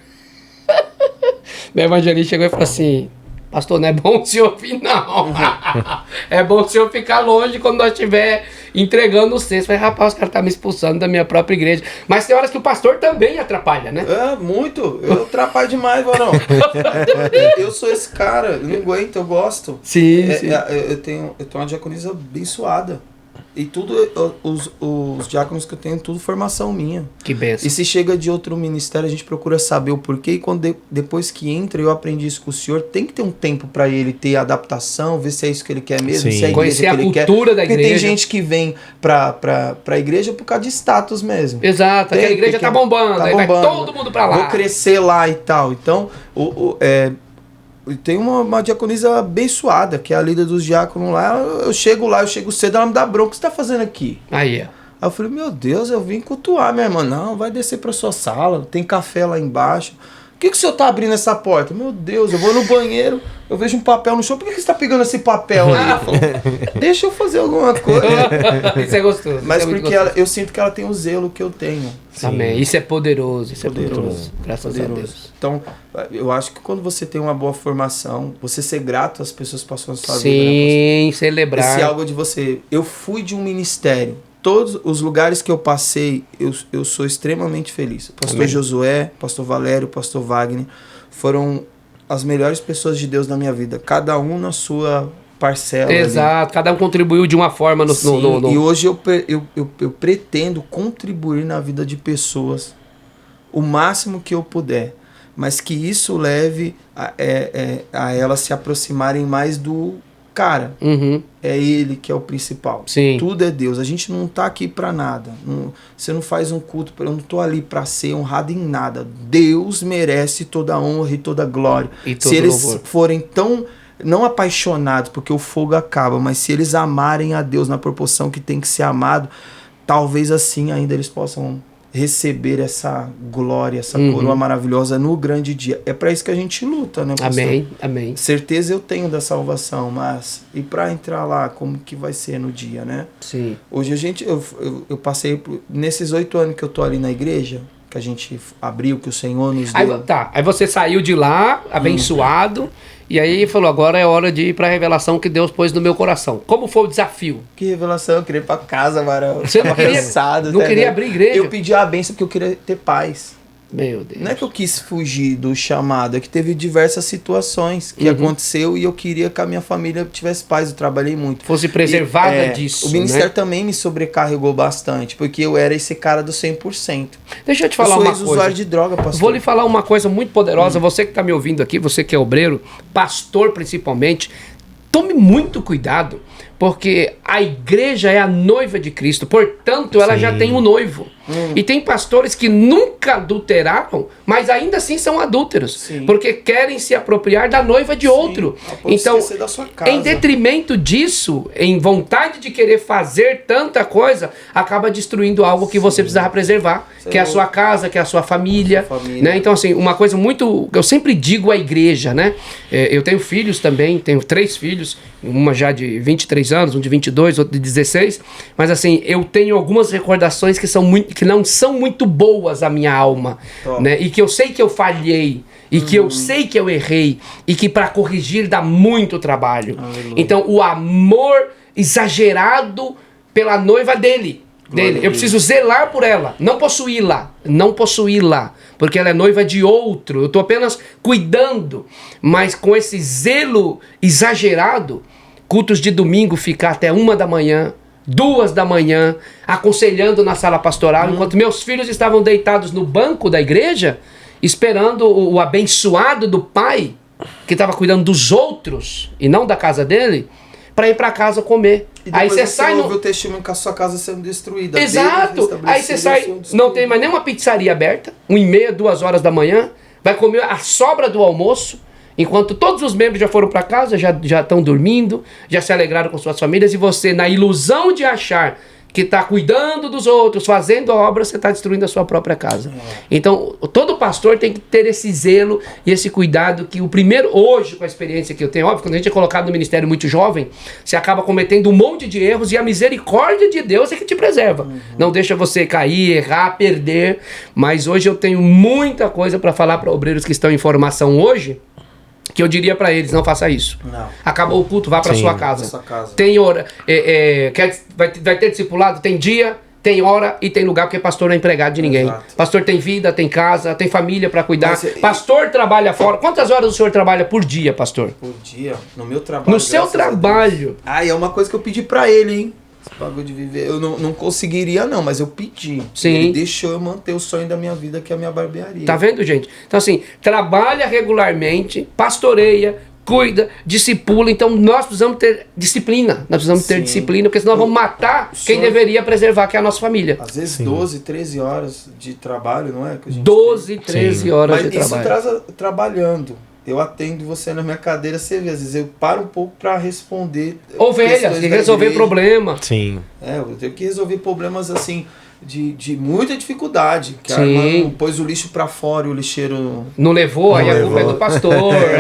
Meu evangelista chegou e falou assim: pastor, não é bom o senhor vir, não. É bom o senhor ficar longe quando nós estiver entregando o cesto. Eu falei, rapaz, os caras estão me expulsando da minha própria igreja. Mas tem horas que o pastor também atrapalha, né? É, muito. Eu atrapalho demais, varão. Eu sou esse cara, eu não aguento, eu gosto. Sim, Eu tenho uma diaconisa abençoada. E tudo, os diáconos que eu tenho, tudo formação minha. Que benção. E se chega de outro ministério, a gente procura saber o porquê. E quando depois que entra, eu aprendi isso com o senhor, tem que ter um tempo para ele ter adaptação, ver se é isso que ele quer mesmo, Sim. se é a igreja Conhecer que a ele quer. cultura da Porque igreja. tem gente que vem pra igreja por causa de status mesmo. Exato, aquela igreja tá bombando, tá aí vai bombando. todo mundo pra lá. Vou crescer lá e tal. Então, tem uma diaconisa abençoada, que é a líder dos diáconos lá. Eu chego cedo, ela me dá bronca. O que você tá fazendo aqui? Aí, ó. Aí eu falei, meu Deus, eu vim cultuar, minha irmã. Não, vai descer pra sua sala, tem café lá embaixo. Por que o senhor tá abrindo essa porta? Meu Deus, eu vou no banheiro, eu vejo um papel no chão. Por que você tá pegando esse papel aí? Eu falo, deixa eu fazer alguma coisa. Isso é gostoso. Mas isso é muito porque gostoso. eu sinto que ela tem o zelo que eu tenho. Amém. Isso é poderoso. Isso Poderoso. é poderoso. Graças a Deus. Então, eu acho que quando você tem uma boa formação, você ser grato às pessoas que passam na sua vida. Sim, Né, celebrar. esse algo de você. Eu fui de um ministério. Todos os lugares que eu passei, eu sou extremamente feliz. Pastor Amém. Josué, Pastor Valério, Pastor Wagner, foram as melhores pessoas de Deus na minha vida. Cada um na sua parcela. Exato, cada um contribuiu de uma forma no. Sim, no- E hoje eu pretendo contribuir na vida de pessoas o máximo que eu puder. Mas que isso leve a elas se aproximarem mais do cara. Uhum. É ele que é o principal. Sim. Tudo é Deus. A gente não tá aqui pra nada. Você não faz um culto. Eu não tô ali pra ser honrado em nada. Deus merece toda a honra e toda a glória. E todo se eles louvor. forem tão não apaixonados, porque o fogo acaba, mas se eles amarem a Deus na proporção que tem que ser amado, talvez assim ainda eles possam receber essa glória, essa coroa maravilhosa no grande dia. É pra isso que a gente luta, né, pastor? Amém, amém. Certeza eu tenho da salvação, mas e para entrar lá, como que vai ser no dia, né? Sim. Hoje eu passei nesses 8 anos que eu tô ali na igreja, que a gente abriu, que o Senhor nos Aí, deu. tá, aí você saiu de lá, abençoado, e aí falou, agora é hora de ir pra revelação que Deus pôs no meu coração. Como foi o desafio? Que revelação, eu queria ir pra casa, Varão. Você não queria- cansado, não tá queria vendo? abrir igreja? Eu pedi a bênção porque eu queria ter paz. Meu Deus. Não é que eu quis fugir do chamado, é que teve diversas situações que aconteceu e eu queria que a minha família tivesse paz. Eu trabalhei muito. Fosse preservada E, disso, O ministério né? também me sobrecarregou bastante, porque eu era esse cara do 100%. Deixa eu te Eu falar sou uma ex-usuário coisa. de droga, pastor. Vou lhe falar uma coisa muito poderosa. Você que está me ouvindo aqui, você que é obreiro, pastor principalmente, tome muito cuidado, porque a igreja é a noiva de Cristo, portanto, ela já tem um noivo. E tem pastores que nunca adulteraram, mas ainda assim são adúlteros, Sim. porque querem se apropriar da noiva de outro. a ponto de Então, esquecer da sua casa. em detrimento disso, em vontade de querer fazer tanta coisa, acaba destruindo algo que você precisava preservar, que é a sua casa, que é a sua família. Sua família. Né? Então, assim, uma coisa muito. Eu sempre digo à igreja, né? Eu tenho filhos também, tenho 3 filhos, uma já de 23 anos, um de 22, outro de 16. Mas, assim, eu tenho algumas recordações que não são muito boas à minha alma. Top. Né? E que eu sei que eu falhei. E que eu sei que eu errei. E que para corrigir dá muito trabalho. Aleluia. Então, o amor exagerado pela noiva dele. Glória a Eu Deus. preciso zelar por ela, não possuí-la, porque ela é noiva de outro. Eu estou apenas cuidando, mas com esse zelo exagerado, cultos de domingo ficar até 1 da manhã, 2 da manhã, aconselhando na sala pastoral, enquanto meus filhos estavam deitados no banco da igreja, esperando o abençoado do pai, que estava cuidando dos outros e não da casa dele, para ir para casa comer. E Aí depois você sai ouve no... o testemunho com a sua casa sendo destruída. Exato. Deus Aí você restabeleceu, sai, Deus não destruído. tem mais nenhuma pizzaria aberta, 1h30, 2 horas da manhã, vai comer a sobra do almoço, enquanto todos os membros já foram para casa, já estão dormindo, já se alegraram com suas famílias, e você, na ilusão de achar que está cuidando dos outros, fazendo a obra, você está destruindo a sua própria casa. Então, todo pastor tem que ter esse zelo e esse cuidado que o primeiro, hoje, com a experiência que eu tenho, óbvio, quando a gente é colocado no ministério muito jovem, você acaba cometendo um monte de erros e a misericórdia de Deus é que te preserva. Não deixa você cair, errar, perder. Mas hoje eu tenho muita coisa para falar para obreiros que estão em formação hoje, que eu diria para eles, não faça isso. Não. Acabou o culto, vá para Sim. sua casa. Pra sua casa. Tem hora, vai ter discipulado, tem dia, tem hora e tem lugar, porque pastor não é empregado de ninguém. Exato. Pastor tem vida, tem casa, tem família para cuidar. Mas, pastor trabalha fora. Quantas horas o senhor trabalha por dia, pastor? Por dia, no meu trabalho. No seu graças a Deus. trabalho. Ah, e é uma coisa que eu pedi pra ele, hein? Esse bagulho de viver. Eu não conseguiria, não, mas eu pedi. Sim. Ele deixou eu manter o sonho da minha vida, que é a minha barbearia. Tá vendo, gente? Então, assim, trabalha regularmente, pastoreia, cuida, discipula. Então, nós precisamos ter disciplina. Nós precisamos ter Sim. disciplina, porque senão vamos matar quem senhor- deveria preservar, que é a nossa família. Às vezes Sim. 12, 13 horas de trabalho, não é? Que a gente 12, tem. 13 Sim. horas Mas de isso trabalho. traz trabalhando. eu atendo você na minha cadeira, você vê, às vezes eu paro um pouco para responder. Ovelhas, e resolver problema. Sim. Eu tenho que resolver problemas assim, de muita dificuldade. Que a irmã pôs o lixo para fora e o lixeiro não levou, aí a culpa é do pastor.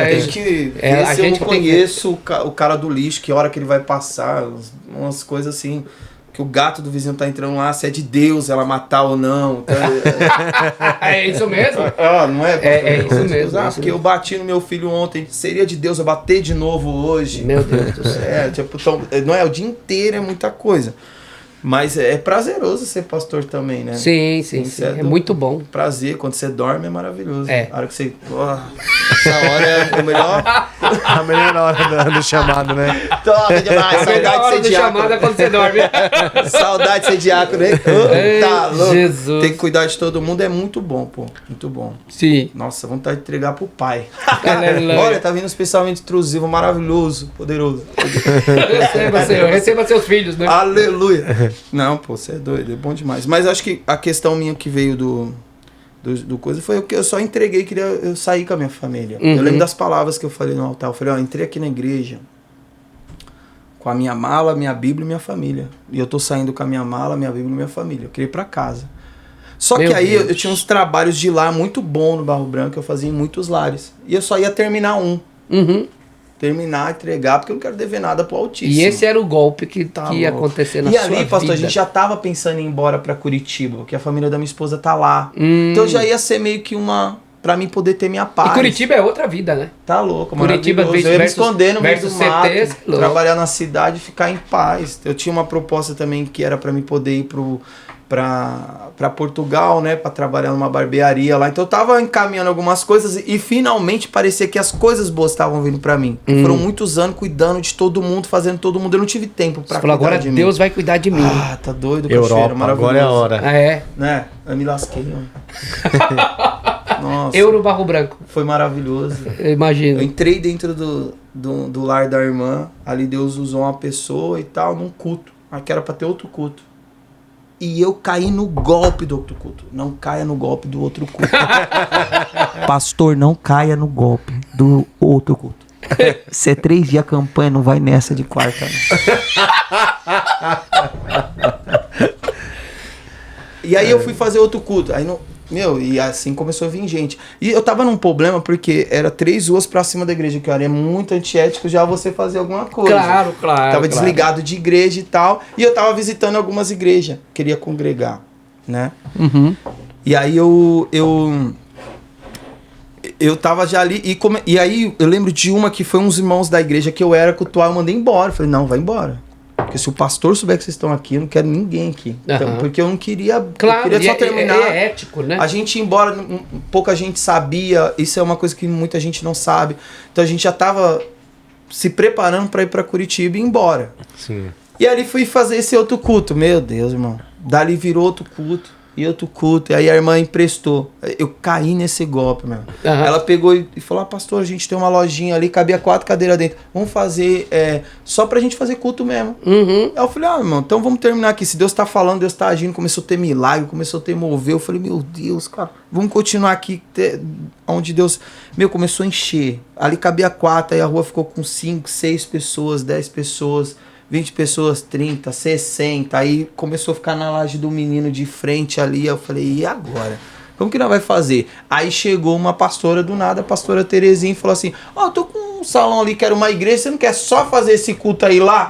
Tem que ver se eu conheço o cara do lixo, que hora que ele vai passar, umas coisas assim. Que o gato do vizinho tá entrando lá, se é de Deus ela matar ou não. Então, é isso mesmo? Não é? É isso mesmo. Porque eu bati no meu filho ontem, seria de Deus eu bater de novo hoje. Meu Deus do céu. Então, não é, o dia inteiro é muita coisa. Mas é prazeroso ser pastor também, né? Sim. É muito bom. Prazer, quando você dorme é maravilhoso. É. A hora que você... essa hora é o melhor... A melhor hora do chamado, né? Top demais, saudade de ser diácono. Chamada quando você dorme. Saudade de ser diácono, hein? Tá louco. Jesus. Tem que cuidar de todo mundo, é muito bom, pô. Muito bom. Sim. Nossa, vontade de entregar pro pai. Aleluia. Olha, tá vindo especialmente intrusivo, maravilhoso, poderoso. Receba, Senhor. Receba seus filhos, né? Aleluia. Não, pô, você é doido, é bom demais. Mas acho que a questão minha que veio do coisa foi o que eu só entreguei, eu sair com a minha família. Uhum. Eu lembro das palavras que eu falei no altar. Eu falei, entrei aqui na igreja com a minha mala, minha Bíblia e minha família. E eu tô saindo com a minha mala, minha Bíblia e minha família. Eu queria ir pra casa. Só que aí eu tinha uns trabalhos de lar muito bom no Barro Branco, eu fazia em muitos lares. E eu só ia terminar um. Uhum. Terminar, entregar, porque eu não quero dever nada pro Altíssimo. E esse era o golpe que ia acontecer na sua vida. E ali, pastor, a gente já tava pensando em ir embora pra Curitiba, porque a família da minha esposa tá lá. Então já ia ser meio que pra mim poder ter minha paz. E Curitiba é outra vida, né? Tá louco, Curitiba eu ia me esconder no meio do mato, CT, trabalhar na cidade e ficar em paz. Eu tinha uma proposta também que era pra mim poder ir pra Portugal, né, pra trabalhar numa barbearia lá. Então eu tava encaminhando algumas coisas e finalmente parecia que as coisas boas estavam vindo pra mim. Foram muitos anos cuidando de todo mundo, fazendo todo mundo. Eu não tive tempo pra cuidar agora de mim. Deus vai cuidar de mim. Ah, tá doido, Europa, maravilhoso. agora é a hora. É. Né? Eu me lasquei, mano. Nossa. Eu no Barro Branco. Foi maravilhoso. Eu imagino. Eu entrei dentro do lar da irmã. Ali Deus usou uma pessoa e tal, num culto. Aqui era pra ter outro culto. E eu caí no golpe do outro culto. Não caia no golpe do outro culto. Pastor, não caia no golpe do outro culto. Se é 3 dias a campanha, não vai nessa de quarta. E aí eu fui fazer outro culto. Aí e assim começou a vir gente. E eu tava num problema porque era 3 ruas pra cima da igreja, que era muito antiético já você fazer alguma coisa. Claro. Tava desligado de igreja e tal. E eu tava visitando algumas igrejas. Queria congregar, né? Uhum. E aí eu tava já ali. E aí eu lembro de uma que foi uns irmãos da igreja que eu era cultuar, eu mandei embora. Eu falei, não, vai embora. Porque se o pastor souber que vocês estão aqui, eu não quero ninguém aqui. Então, porque eu não queria... Claro, eu queria só terminar. É ético, né? A gente ia embora, pouca gente sabia. Isso é uma coisa que muita gente não sabe. Então a gente já tava se preparando para ir para Curitiba e ir embora. Sim. E ali fui fazer esse outro culto. Meu Deus, irmão. Dali virou outro culto. E outro culto. E aí a irmã emprestou. Eu caí nesse golpe, meu. Ela pegou e falou, pastor, a gente tem uma lojinha ali, cabia 4 cadeiras dentro. Vamos fazer só pra gente fazer culto mesmo. Aí eu falei, irmão, então vamos terminar aqui. Se Deus tá falando, Deus tá agindo. Começou a ter milagre, começou a ter mover. Eu falei, meu Deus, cara, vamos continuar aqui onde Deus... começou a encher. Ali cabia 4, aí a rua ficou com 5, 6 pessoas, 10 pessoas... 20 pessoas, 30, 60, aí começou a ficar na laje do menino de frente ali, eu falei, e agora? Como que nós vai fazer? Aí chegou uma pastora do nada, a pastora Terezinha, e falou assim, eu tô com um salão ali que era uma igreja, você não quer só fazer esse culto aí lá?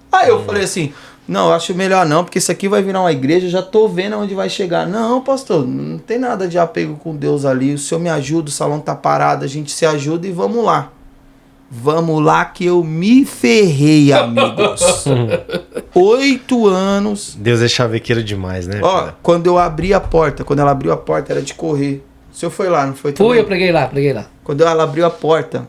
Aí eu falei assim, não, eu acho melhor não, porque isso aqui vai virar uma igreja, já tô vendo onde vai chegar. Não, pastor, não tem nada de apego com Deus ali, o senhor me ajuda, o salão tá parado, a gente se ajuda e vamos lá. Vamos lá que eu me ferrei, amigos. 8 anos. Deus é chavequeiro demais, né? Ó, quando ela abriu a porta era de correr. O senhor foi lá, não foi? Fui, eu preguei lá. Quando ela abriu a porta,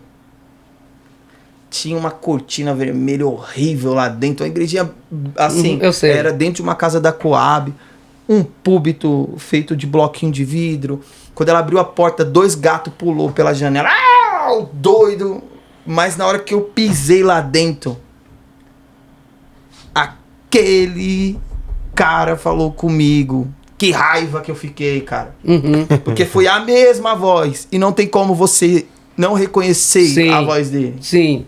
tinha uma cortina vermelha horrível lá dentro. Uma igrejinha assim, eu sei. Era dentro de uma casa da Coab. Um púlpito feito de bloquinho de vidro. Quando ela abriu a porta, 2 gatos pulou pela janela. Ah, doido! Mas na hora que eu pisei lá dentro, aquele cara falou comigo. Que raiva que eu fiquei, cara. Porque foi a mesma voz. E não tem como você não reconhecer Sim. a voz dele. Sim.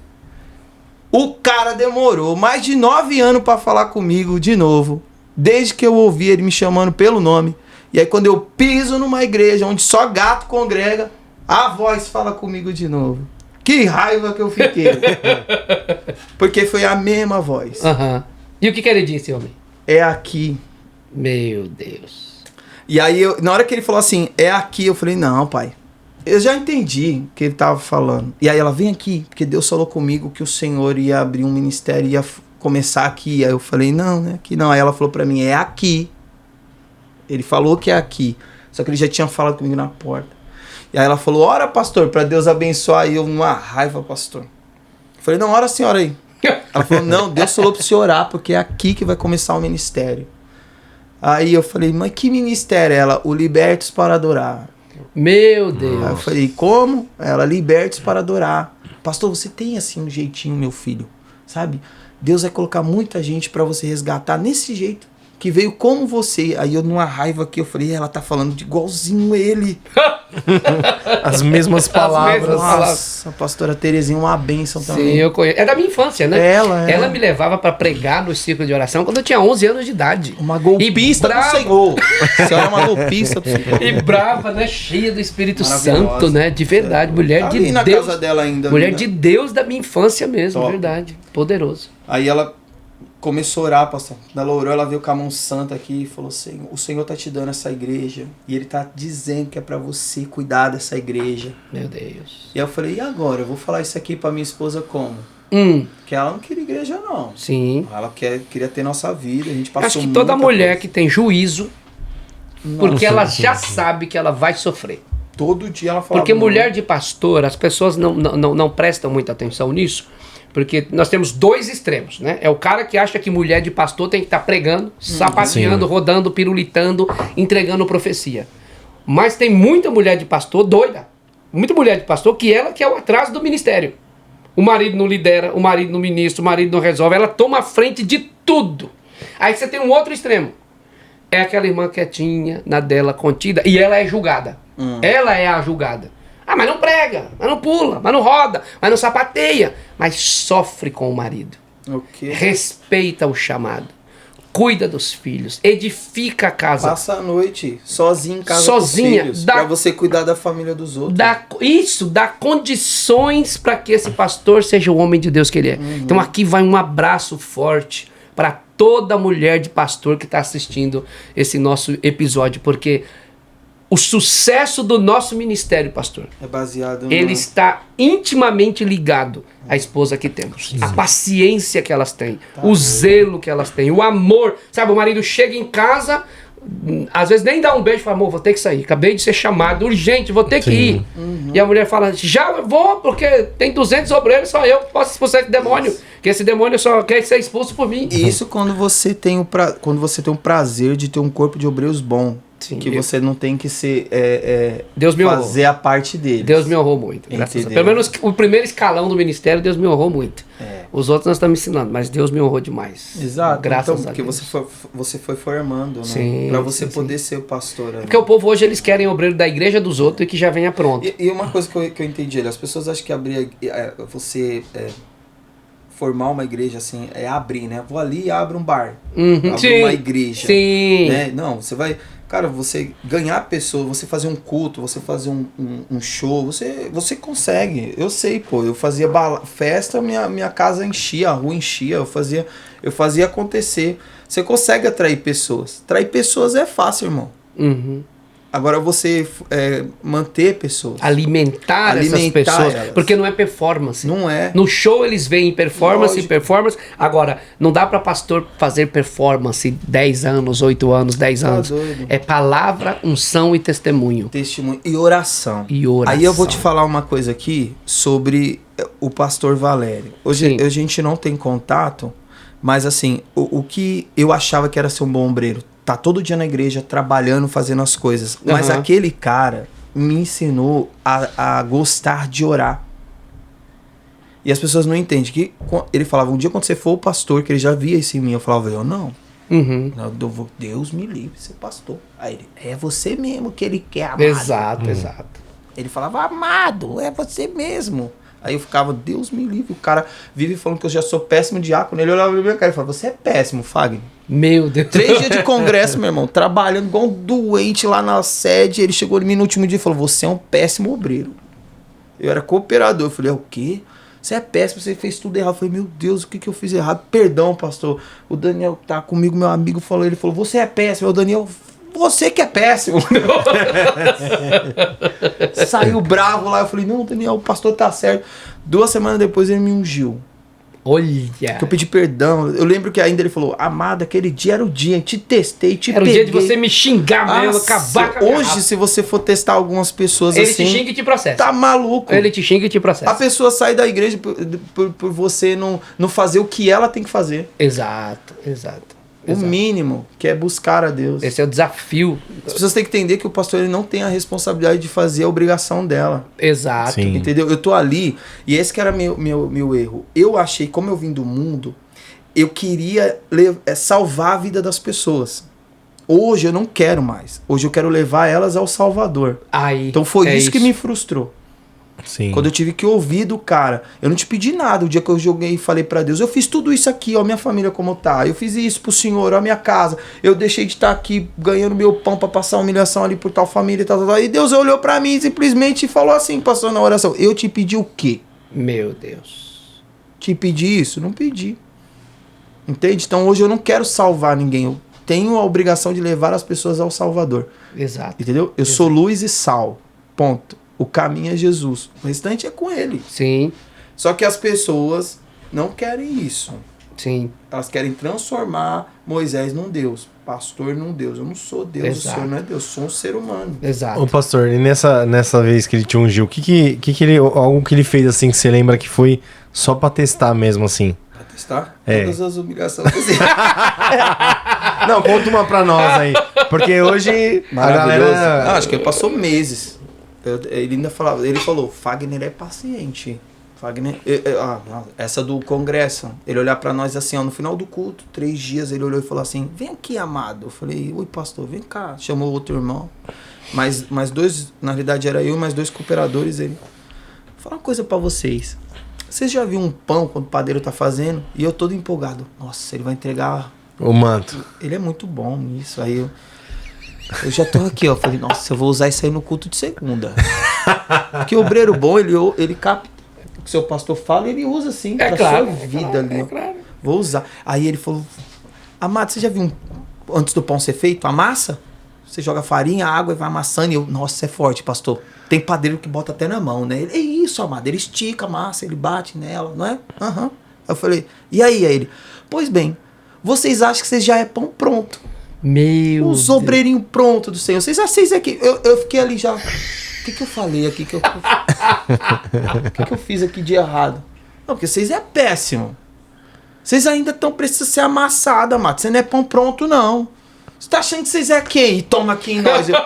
O cara demorou mais de 9 anos pra falar comigo de novo. Desde que eu ouvi ele me chamando pelo nome. E aí quando eu piso numa igreja onde só gato congrega, a voz fala comigo de novo. Que raiva que eu fiquei. Porque foi a mesma voz. Aham. E o que ele disse, homem? É aqui. Meu Deus. E aí, na hora que ele falou assim, é aqui, eu falei, não, pai. Eu já entendi o que ele tava falando. E aí ela, vem aqui, porque Deus falou comigo que o Senhor ia abrir um ministério, ia começar aqui. Aí eu falei, não, não é aqui não. Aí ela falou pra mim, é aqui. Ele falou que é aqui. Só que ele já tinha falado comigo na porta. E aí ela falou, ora, pastor, pra Deus abençoar. E eu, numa raiva, pastor. Eu falei, não, ora a senhora aí. Ela falou, não, Deus falou pra você orar, porque é aqui que vai começar o ministério. Aí eu falei, mas que ministério? Ela, o Libertos para Adorar. Meu Deus. Aí eu falei, como? Ela, Libertos para Adorar. Pastor, você tem assim um jeitinho, meu filho, sabe? Deus vai colocar muita gente para você resgatar nesse jeito, que veio como você. Aí eu, numa raiva aqui, eu falei, ela tá falando de igualzinho ele. As mesmas palavras. mesmas Nossa, a pastora Terezinha, uma bênção Sim, também. eu conheço. É da minha infância, né? Ela me levava pra pregar no círculo de oração quando eu tinha 11 anos de idade. Uma golpista E do brava. Senhor. A senhora é uma golpista do Senhor. E brava, né? Cheia do Espírito Maravilhosa. Santo, né? De verdade. Mulher Tá de ali na Deus. casa dela ainda. Mulher né? de Deus da minha infância mesmo, Top. verdade. Poderoso. Aí ela começou a orar, pastor. Ela orou, ela veio com a mão santa aqui e falou, Senhor, o Senhor tá te dando essa igreja. E Ele tá dizendo que é pra você cuidar dessa igreja. Meu Deus. E aí eu falei, e agora? Eu vou falar isso aqui pra minha esposa como? Que ela não queria igreja, não. Sim. Ela queria ter nossa vida. A gente passou Acho que toda muita mulher coisa. que tem juízo, Nossa, porque ela já sabe que ela vai sofrer. todo dia ela falava. Porque mulher de pastor, as pessoas não prestam muita atenção nisso, porque nós temos dois extremos, né? É o cara que acha que mulher de pastor tem que estar pregando, sapateando, Sim. rodando, pirulitando, entregando profecia. Mas tem muita mulher de pastor doida, muita mulher de pastor que ela que é o atraso do ministério. O marido não lidera, o marido não ministra, o marido não resolve, ela toma a frente de tudo. Aí você tem um outro extremo. É aquela irmã quietinha, na dela, contida, e ela é julgada. Ela é a julgada. Ah, mas não prega, mas não pula, mas não roda, mas não sapateia, mas sofre com o marido. O quê? Respeita o chamado, cuida dos filhos, edifica a casa. Passa a noite sozinha em casa Sozinha, com os filhos, dá- pra você cuidar da família dos outros. Dá condições para que esse pastor seja o homem de Deus que ele é. Então aqui vai um abraço forte para toda mulher de pastor que está assistindo esse nosso episódio, porque o sucesso do nosso ministério, pastor, É baseado ele está intimamente ligado à esposa que temos. A paciência que elas têm, o zelo que elas têm, o amor. Sabe, o marido chega em casa, às vezes nem dá um beijo e fala, amor, vou ter que sair. Acabei de ser chamado, urgente, vou ter que ir. E a mulher fala, já vou, porque tem 200 obreiros, só eu posso expulsar esse demônio. Que esse demônio só quer ser expulso por mim. Isso quando você tem o prazer de ter um corpo de obreiros bom. Sim, que eu- você não tem que ser Deus me honrou. fazer a parte dele. Deus me honrou muito, graças a Deus. Entendeu? Pelo menos o primeiro escalão do ministério, Deus me honrou muito. É. Os outros nós estamos ensinando, mas Deus me honrou demais. Exato. Graças então, a porque Deus. você foi formando, né? Sim, Pra você sim, poder ser o pastor. né? Porque o povo hoje, eles querem obreiro da igreja dos outros e que já venha pronto. E uma coisa que eu entendi, as pessoas acham que formar uma igreja assim, é abrir, né? Vou ali e abro um bar. Uhum, Abro sim, uma igreja. sim. Né? Não, você vai... Cara, você ganhar pessoas, você fazer um culto, você fazer um show, você consegue. Eu sei, pô. Eu fazia festa, minha casa enchia, a rua enchia. Eu fazia acontecer. Você consegue atrair pessoas. Atrair pessoas é fácil, irmão. Uhum. Agora você manter pessoas. Alimentar essas Alimentar pessoas. elas. Porque não é performance. Não é. No show eles veem performance Lógico. e performance. Agora, não dá pra pastor fazer performance 10 anos, 8 anos, 10 Tá anos. doido. É palavra, unção e testemunho. Testemunho e oração. E oração. Aí eu vou te falar uma coisa aqui sobre o pastor Valério. Hoje Sim. a gente não tem contato, mas assim, o que eu achava que era ser um bom obreiro, tá todo dia na igreja, trabalhando, fazendo as coisas. Mas Aham. aquele cara me ensinou a gostar de orar. E as pessoas não entendem que ele falava, um dia quando você for o pastor, que ele já via isso em mim, eu falava, eu não. Uhum. Deus me livre de ser pastor. Aí ele, é você mesmo que ele quer, amado. Exato, exato. Ele falava, amado, é você mesmo. Aí eu ficava, Deus me livre, o cara vive falando que eu já sou péssimo diácono. Ele olhava na minha cara e falava, você é péssimo, Fagner. Meu Deus. 3 dias de congresso, meu irmão, trabalhando igual um doente lá na sede. Ele chegou em mim no último dia e falou, você é um péssimo obreiro. Eu era cooperador. Eu falei, o quê? Você é péssimo, você fez tudo errado. Eu falei, meu Deus, o que eu fiz errado? Perdão, pastor. O Daniel tá comigo, meu amigo, ele falou, você é péssimo. O Daniel, você que é péssimo. Saiu bravo lá. Eu falei, não, Daniel, o pastor tá certo. 2 semanas depois ele me ungiu. Olha. Que eu pedi perdão. Eu lembro que ainda ele falou, amado, aquele dia era o dia, te testei, te Era peguei. o dia de você me xingar mesmo, acabar com a minha Hoje, raça. se você for testar algumas pessoas Ele assim... te xinga e te processa. Tá maluco. Ele te xinga e te processa. A pessoa sai da igreja por você não fazer o que ela tem que fazer. Exato. O mínimo, que é buscar a Deus. Esse é o desafio. As pessoas têm que entender que o pastor ele não tem a responsabilidade de fazer a obrigação dela. Exato. Sim. Entendeu? Eu tô ali, e esse que era meu erro. Eu achei, como eu vim do mundo, eu queria salvar a vida das pessoas. Hoje eu não quero mais. Hoje eu quero levar elas ao Salvador. Aí, Então foi isso que me frustrou. Sim. Quando eu tive que ouvir do cara, eu não te pedi nada. O dia que eu joguei e falei pra Deus, eu fiz tudo isso aqui, ó, minha família como tá. Eu fiz isso pro Senhor, ó, minha casa. Eu deixei de estar aqui ganhando meu pão pra passar humilhação ali por tal família e tal. E Deus olhou pra mim simplesmente e falou assim, pastor, na oração, eu te pedi o quê? Meu Deus. Te pedi isso? Não pedi. Entende? Então hoje eu não quero salvar ninguém. Eu tenho a obrigação de levar as pessoas ao Salvador. Exato. Entendeu? Eu sou luz e sal. Ponto. O caminho é Jesus. O restante é com ele. Sim, Só que as pessoas não querem isso. sim. Elas querem transformar Moisés num Deus, pastor num Deus. Eu não sou Deus, Exato. o Senhor não é Deus, eu sou um ser humano. Exato. Ô pastor, e nessa vez que ele te ungiu, que ele, algo que ele fez assim que você lembra que foi só pra testar mesmo assim? Pra testar É. todas as humilhações. Não, conta uma pra nós aí. Porque hoje a Maravilhoso. galera... Não, acho que ele passou meses. Ele ainda falava, ele falou, Fagner é paciente. Fagner, essa do congresso, ele olhar pra nós assim, ó, no final do culto, 3 dias, ele olhou e falou assim, vem aqui, amado. Eu falei, oi, pastor, vem cá. Chamou outro irmão. Mais 2, na realidade era eu e mais 2 cooperadores. Ele, vou falar uma coisa pra vocês. Vocês já viram um pão quando o padeiro tá fazendo? E eu todo empolgado. Nossa, ele vai entregar. O manto. Ele é muito bom nisso. Aí eu já tô aqui, ó. Falei, nossa, eu vou usar isso aí no culto de segunda. Porque o obreiro bom, ele capta o que o seu pastor fala e ele usa assim, É pra claro, sua vida claro, ali. é claro. Vou usar. Aí ele falou, amado, você já viu antes do pão ser feito, a massa? Você joga farinha, água e vai amassando. E eu, nossa, é forte, pastor. Tem padeiro que bota até na mão, né? Ele, é isso, amado. Ele estica a massa, ele bate nela, não é? Aham. Aí eu falei, e aí? Aí ele, pois bem, vocês acham que vocês já é pão pronto. Meu Os obreirinhos prontos do Senhor. Vocês aqui. Eu fiquei ali já. O que eu falei aqui? O que eu fiz aqui de errado? Não, porque vocês é péssimo. Vocês ainda precisam ser amassados, amado. Você não é pão pronto, não. Você tá achando que vocês é quem? E toma aqui em nós. Eu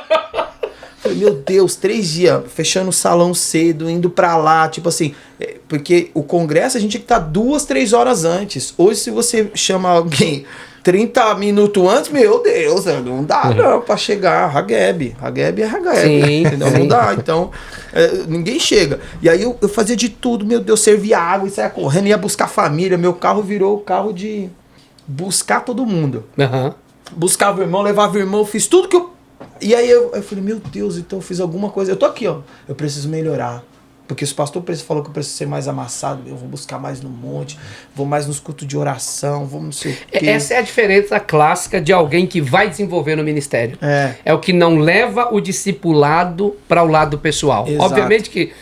falei, meu Deus, 3 dias, fechando o salão cedo, indo pra lá, tipo assim, porque o congresso a gente tinha que estar 2, 3 horas antes. Hoje, se você chama alguém 30 minutos antes, meu Deus, não dá não pra chegar. Hageb é Hageb. Sim, Entendeu? sim. Não dá, então ninguém chega. E aí eu fazia de tudo, meu Deus, servia água e saia correndo, ia buscar família. Meu carro virou o carro de buscar todo mundo. Aham. Buscava o irmão, levava o irmão, fiz tudo que eu... E aí eu falei, meu Deus, então eu fiz alguma coisa. Eu tô aqui, ó. Eu preciso melhorar. Porque se o pastor falou que eu preciso ser mais amassado, eu vou buscar mais no monte, vou mais nos cultos de oração, vou não sei o quê. Essa é a diferença clássica de alguém que vai desenvolver no ministério. É. O que não leva o discipulado para o lado pessoal. Exato. Obviamente que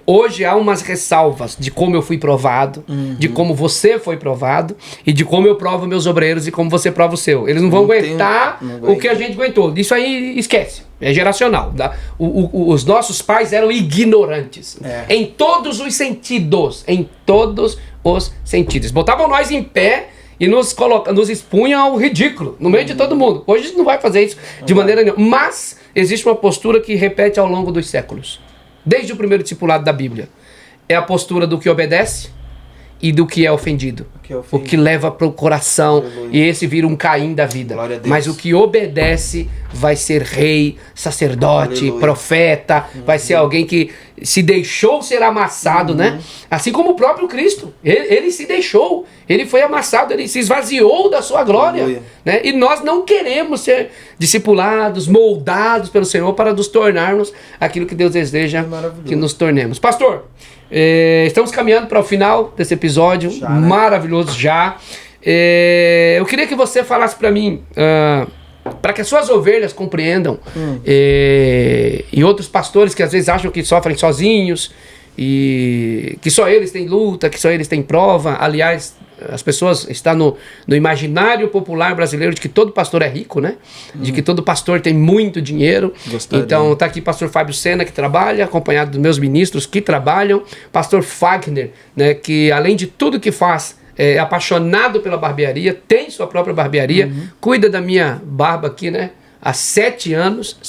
hoje há umas ressalvas de como eu fui provado, de como você foi provado e de como eu provo meus obreiros e como você prova o seu. Eles não vão aguentar o que a gente aguentou. Isso aí esquece. É geracional. Os nossos pais eram ignorantes. Em todos os sentidos. Em todos os sentidos. Botavam nós em pé e nos expunham ao ridículo, no meio de todo mundo. Hoje a gente não vai fazer isso de maneira nenhuma. Mas existe uma postura que repete ao longo dos séculos. Desde o primeiro discipulado da Bíblia. É a postura do que obedece e do que é ofendido. o que leva para o coração, e esse vira um Caim da vida. Mas o que obedece vai ser rei, sacerdote, profeta, vai ser alguém que se deixou ser amassado, né? Assim como o próprio Cristo, ele se deixou, ele foi amassado, ele se esvaziou da sua glória, né? E nós não queremos ser discipulados, moldados pelo Senhor para nos tornarmos aquilo que Deus deseja que nos tornemos. Pastor, estamos caminhando para o final desse episódio, já, né? Maravilhoso já. Eu queria que você falasse para mim, para que as suas ovelhas compreendam, e outros pastores que às vezes acham que sofrem sozinhos, e que só eles têm luta, que só eles têm prova. Aliás, as pessoas estão no imaginário popular brasileiro de que todo pastor é rico, né? De que todo pastor tem muito dinheiro. Gostaria. Então tá aqui pastor Fábio Sena, que trabalha, acompanhado dos meus ministros que trabalham, pastor Fagner, né, que além de tudo que faz, é apaixonado pela barbearia, tem sua própria barbearia, cuida da minha barba aqui, né? Há 7 anos,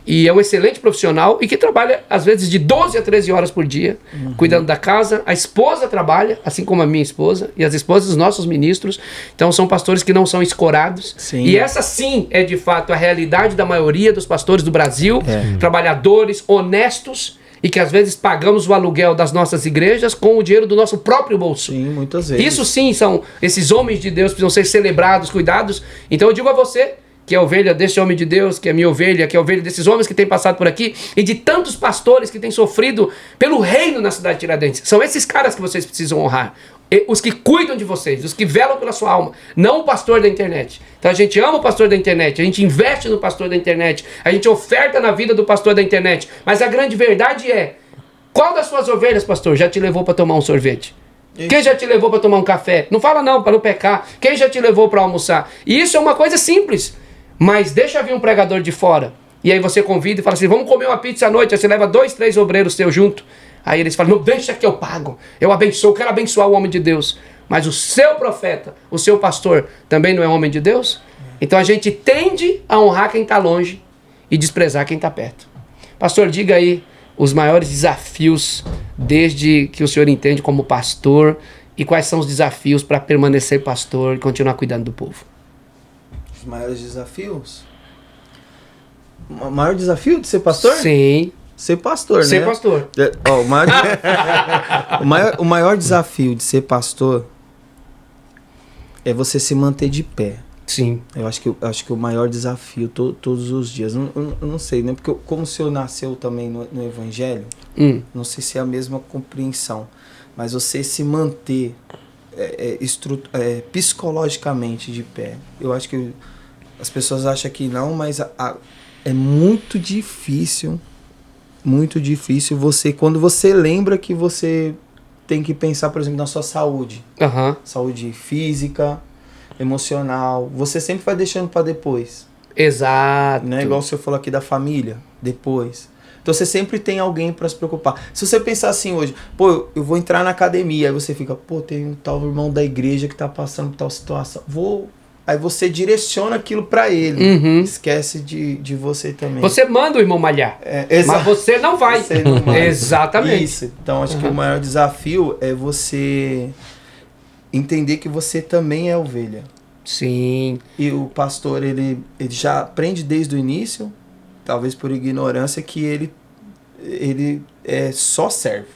e é um excelente profissional e que trabalha às vezes de 12 a 13 horas por dia, cuidando da casa. A esposa trabalha, assim como a minha esposa, e as esposas dos nossos ministros. Então são pastores que não são escorados. Sim. E essa sim é de fato a realidade da maioria dos pastores do Brasil, trabalhadores, honestos, e que às vezes pagamos o aluguel das nossas igrejas com o dinheiro do nosso próprio bolso. Sim, muitas vezes. Isso sim são esses homens de Deus que precisam ser celebrados, cuidados. Então eu digo a você, que é a ovelha desse homem de Deus, que é a minha ovelha, que é a ovelha desses homens que têm passado por aqui, e de tantos pastores que têm sofrido pelo reino na cidade de Tiradentes. São esses caras que vocês precisam honrar. Os que cuidam de vocês, os que velam pela sua alma, não o pastor da internet. Então a gente ama o pastor da internet, a gente investe no pastor da internet, a gente oferta na vida do pastor da internet. Mas a grande verdade é, qual das suas ovelhas, pastor, já te levou para tomar um sorvete? Quem já te levou para tomar um café? Não fala não, para não pecar. Quem já te levou para almoçar? E isso é uma coisa simples. Mas deixa vir um pregador de fora, e aí você convida e fala assim, vamos comer uma pizza à noite, aí você leva 2, 3 obreiros teus junto, aí eles falam, não, deixa que eu pago, eu abençoo, eu quero abençoar o homem de Deus. Mas o seu profeta, o seu pastor, também não é homem de Deus? Então a gente tende a honrar quem está longe e desprezar quem está perto. Pastor, diga aí os maiores desafios desde que o senhor entende como pastor, e quais são os desafios para permanecer pastor e continuar cuidando do povo. Os maiores desafios? O maior desafio de ser pastor? Sim. Ser pastor, né? Ser pastor. O maior desafio de ser pastor é você se manter de pé. Sim. Eu acho que o maior desafio todos os dias. Eu não sei, né? Porque como o senhor nasceu também no Evangelho, não sei se é a mesma compreensão, mas você se manter psicologicamente de pé. Eu acho que as pessoas acham que não, mas é muito difícil você, quando você lembra que você tem que pensar, por exemplo, na sua saúde. Saúde física, emocional. Você sempre vai deixando para depois. Exato. Né? Igual o senhor falou aqui da família, depois. Então você sempre tem alguém para se preocupar. Se você pensar assim hoje, pô, eu vou entrar na academia, aí você fica, pô, tem um tal irmão da igreja que tá passando por tal situação. Aí você direciona aquilo para ele. Esquece de você também. Você manda o irmão malhar, mas você não vai. Você não vai. Exatamente. Isso. Então acho que o maior desafio é você entender que você também é ovelha. Sim. E o pastor, ele já aprende desde o início, talvez por ignorância, que ele só serve.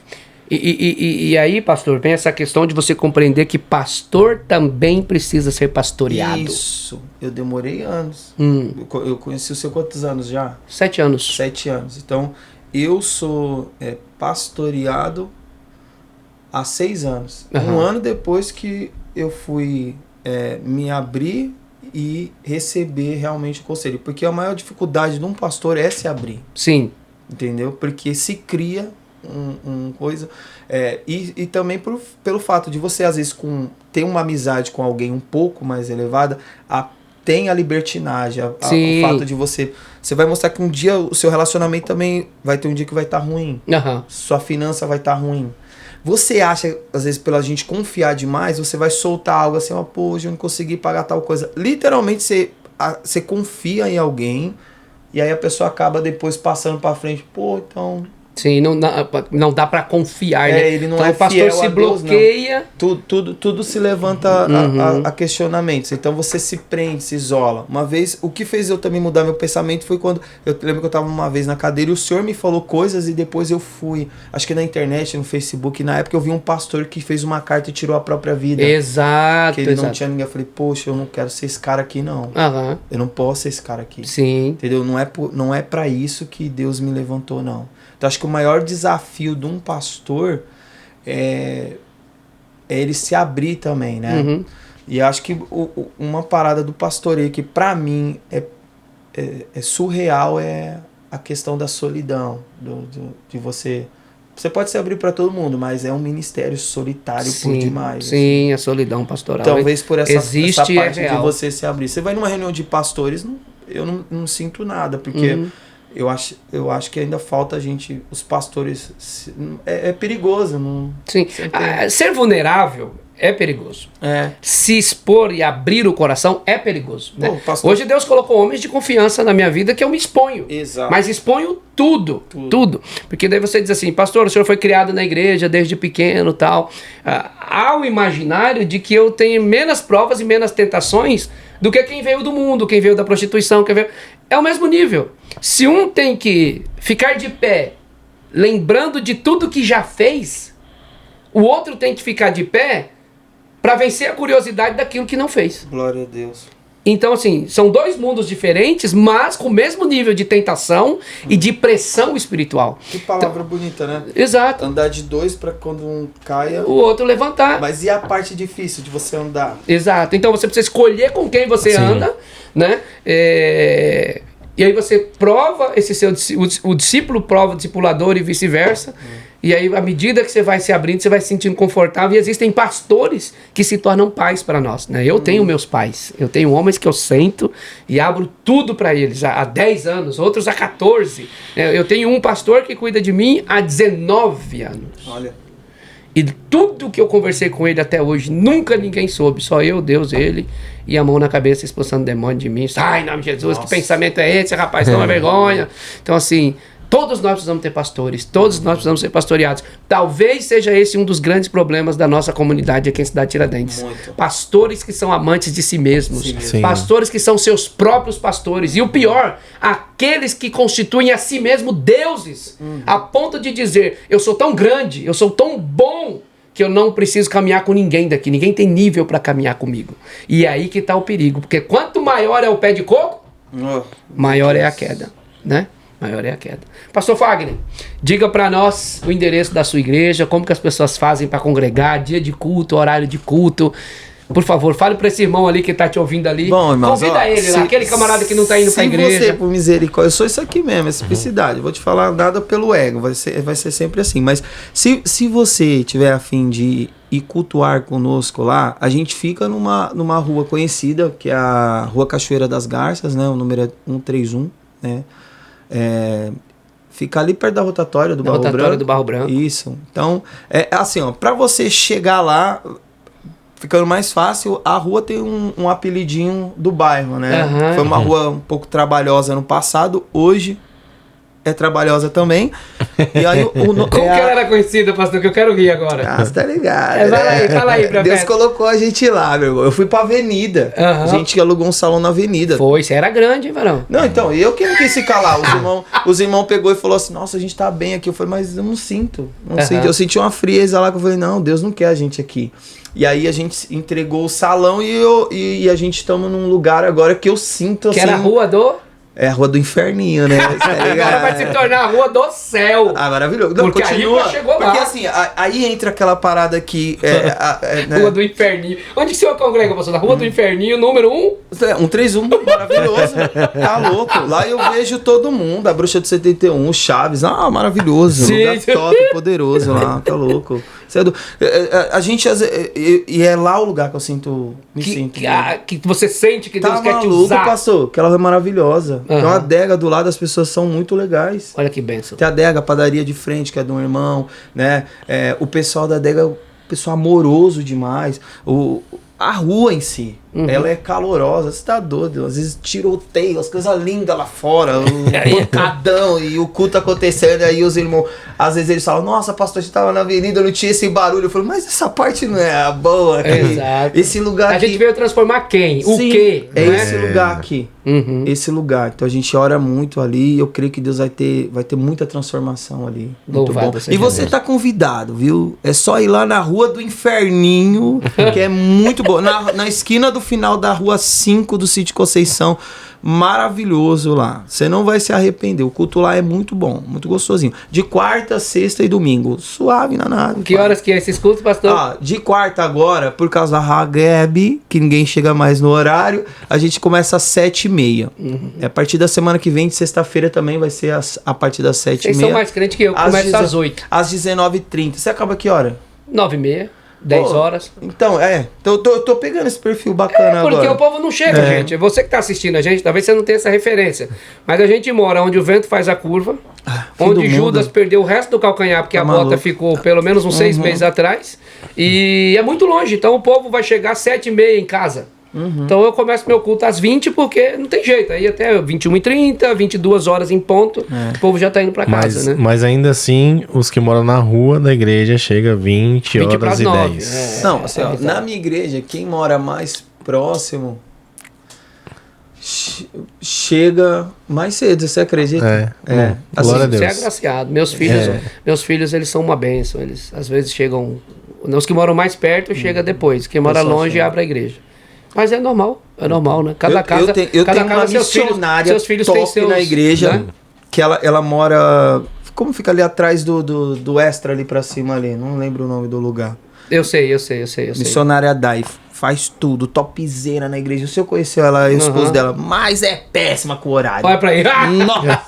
E aí, pastor, vem essa questão de você compreender que pastor também precisa ser pastoreado. Isso. Eu demorei anos. Eu conheci o senhor quantos anos já? 7 anos. 7 anos. Então, eu sou pastoreado há 6 anos. Um ano depois que eu fui me abrir e receber realmente o conselho. Porque a maior dificuldade de um pastor é se abrir. Sim. Entendeu? Porque se cria coisa... E também pelo fato de você, às vezes, ter uma amizade com alguém um pouco mais elevada, tem a libertinagem, o fato de você vai mostrar que um dia o seu relacionamento também vai ter um dia que vai estar ruim. Sua finança vai estar ruim. Você acha, às vezes, pela gente confiar demais, você vai soltar algo assim, pô, hoje eu não consegui pagar tal coisa. Literalmente, você confia em alguém, e aí a pessoa acaba depois passando pra frente, pô, então Sim, não dá para confiar, né? Ele não então é o pastor fiel se a Deus, bloqueia. Tudo se levanta a questionamentos. Então você se prende, se isola. Uma vez, o que fez eu também mudar meu pensamento foi quando eu lembro que eu estava uma vez na cadeira e o senhor me falou coisas e depois eu fui, acho que na internet, no Facebook, na época eu vi um pastor que fez uma carta e tirou a própria vida. Exato. Que ele não tinha ninguém. Eu falei, poxa, eu não quero ser esse cara aqui, não. Aham. Eu não posso ser esse cara aqui. Sim. Entendeu? Não é para isso que Deus me levantou, não. Então acho que o maior desafio de um pastor é ele se abrir também, né? Uhum. E acho que uma parada do pastoreio que pra mim é surreal é a questão da solidão, de você... Você pode se abrir para todo mundo, mas é um ministério solitário por demais. Sim, a solidão pastoral. Talvez por essa existe, parte é de real. você se abrir. Você vai numa reunião de pastores, eu não sinto nada, porque eu acho que ainda falta a gente, os pastores, é perigoso. Não, sim, ser vulnerável é perigoso. Se expor e abrir o coração é perigoso. Né? Pastor... Hoje Deus colocou homens de confiança na minha vida que eu me exponho. Exato. Mas exponho tudo. Porque daí você diz assim, pastor, o senhor foi criado na igreja desde pequeno e tal. Há o imaginário de que eu tenho menos provas e menos tentações do que quem veio do mundo, quem veio da prostituição, quem veio... É o mesmo nível. Se um tem que ficar de pé, lembrando de tudo que já fez, o outro tem que ficar de pé para vencer a curiosidade daquilo que não fez. Glória a Deus. Então, assim, são dois mundos diferentes, mas com o mesmo nível de tentação e de pressão espiritual. Que palavra bonita, né? Exato. Andar de dois para quando um caia... O outro levantar. Mas e a parte difícil de você andar? Exato. Então você precisa escolher com quem você anda, né? E aí você prova o discípulo prova o discipulador e vice-versa. E aí, à medida que você vai se abrindo, você vai se sentindo confortável. E existem pastores que se tornam pais para nós, né? Eu tenho meus pais. Eu tenho homens que eu sento e abro tudo para eles há 10 anos, outros há 14. Eu tenho um pastor que cuida de mim há 19 anos. Olha. E tudo que eu conversei com ele até hoje, nunca ninguém soube. Só eu, Deus, ele, e a mão na cabeça expulsando demônio de mim. Ai, em nome de Jesus, que pensamento é esse, rapaz? Toma vergonha. Então, assim, todos nós precisamos ter pastores. Todos nós precisamos ser pastoreados. Talvez seja esse um dos grandes problemas da nossa comunidade aqui em Cidade Tiradentes. Muito. Pastores que são amantes de si mesmos. Sim. Pastores que são seus próprios pastores. E o pior, aqueles que constituem a si mesmo deuses. A ponto de dizer, eu sou tão grande, eu sou tão bom, que eu não preciso caminhar com ninguém daqui. Ninguém tem nível para caminhar comigo. E é aí que está o perigo. Porque quanto maior é o pé de coco, maior é a queda, né? Maior é a queda. Pastor Fagner, diga para nós o endereço da sua igreja, como que as pessoas fazem para congregar, dia de culto, horário de culto. Por favor, fale para esse irmão ali que está te ouvindo ali. Bom, irmãos, convida ele lá, aquele camarada que não está indo para a igreja. Se você, por misericórdia, eu sou isso aqui mesmo, essa simplicidade. Vou te falar nada pelo ego, vai ser sempre assim. Mas se você tiver a fim de ir cultuar conosco lá, a gente fica numa rua conhecida, que é a Rua Cachoeira das Garças, né? O número é 131, né? Fica ali perto da rotatória do Barro Branco. Isso. Então, assim, ó, para você chegar lá, ficando mais fácil, a rua tem um apelidinho do bairro, né? Foi uma rua um pouco trabalhosa no passado, hoje é trabalhosa também. E aí, como que ela era conhecida, pastor? Que eu quero rir agora. Você tá ligado. Fala aí pra Deus colocou a gente lá, meu irmão. Eu fui pra avenida. A gente alugou um salão na avenida. Foi, você era grande, hein, varão? Não, então, eu que não quis ficar lá. Os irmãos pegou e falou assim, nossa, a gente tá bem aqui. Eu falei, mas eu não sinto. Eu senti uma frieza lá que eu falei, não, Deus não quer a gente aqui. E aí a gente entregou o salão e a gente estamos num lugar agora que eu sinto assim... Que era a rua do... É a rua do inferninho, né? Agora vai se tornar a rua do céu. Maravilhoso. Não, porque continua. Aí chegou porque lá. assim, aí entra aquela parada que... né? Rua do Inferninho. Onde que o senhor congrega, pastor? Na Rua do Inferninho, número 1? 131, maravilhoso. Tá louco. Lá eu vejo todo mundo. A Bruxa do 71, o Chaves. Maravilhoso. Sim. Lugar top, poderoso lá. Tá louco. A gente... E é lá o lugar que eu sinto... Que você sente que Deus quer te usar. Tá maluco, pastor. Aquela rua é maravilhosa. Tem uma adega do lado, as pessoas são muito legais. Olha que bênção. Tem a adega, a padaria de frente, que é de um irmão, né? O pessoal da adega, pessoal amoroso demais. A rua em si, Ela é calorosa, você tá doido. Às vezes tiroteio, as coisas lindas lá fora, o pancadão e o culto acontecendo. E aí os irmãos, às vezes eles falam, nossa, pastor, a gente tava na avenida, não tinha esse barulho. Eu falo, mas essa parte não é a boa aqui. Exato. Esse lugar aqui. A gente veio transformar quem? O Sim, quê? é Não esse lugar aqui. Esse lugar. Então a gente ora muito ali e eu creio que Deus vai ter muita transformação ali. Muito Louvado bom. seja E você Deus. tá convidado, viu? É só ir lá na Rua do Inferninho, que é muito bom. Na esquina do final da Rua 5 do Sítio Conceição. Maravilhoso lá. Você não vai se arrepender. O culto lá é muito bom, muito gostosinho. De quarta, sexta e domingo. Suave na nada. Que horas que é esses cultos, pastor? De quarta agora, por causa da Hageb, que ninguém chega mais no horário, a gente começa às 7h30. A partir da semana que vem, de sexta-feira também vai ser a partir das 7h30. Vocês são mais crentes que eu, começo às 8. Às 19h30. Você acaba que hora? 9h30. 10 horas. Então, eu tô pegando esse perfil bacana agora. Porque o povo não chega, gente. É você que tá assistindo a gente, talvez você não tenha essa referência. Mas a gente mora onde o vento faz a curva, onde Judas perdeu o resto do calcanhar, porque a bota ficou pelo menos uns 6 meses atrás. E é muito longe, então o povo vai chegar às 7h30 em casa. Então eu começo meu culto às 20, porque não tem jeito. Aí até 21h30, 22 horas em ponto, o povo já tá indo pra casa, né? Mas ainda assim, os que moram na rua da igreja chega 20 horas e 9, 10. Não, assim, ó, na minha igreja, quem mora mais próximo chega mais cedo, você acredita? Assim, glória a Deus. Você é agraciado. Meus filhos, eles são uma bênção. Eles às vezes chegam. Os que moram mais perto chega depois. Quem mora longe abre a igreja. Mas é normal, né? Cada casa, eu tenho uma missionária seus filhos top têm seus, na igreja, né? que ela mora, como fica ali atrás do Extra ali pra cima ali, não lembro o nome do lugar. Eu sei. Missionária Dai, faz tudo, topzera na igreja. O senhor conheceu ela, o esposo dela, mas é péssima com o horário. Olha pra aí. Nossa!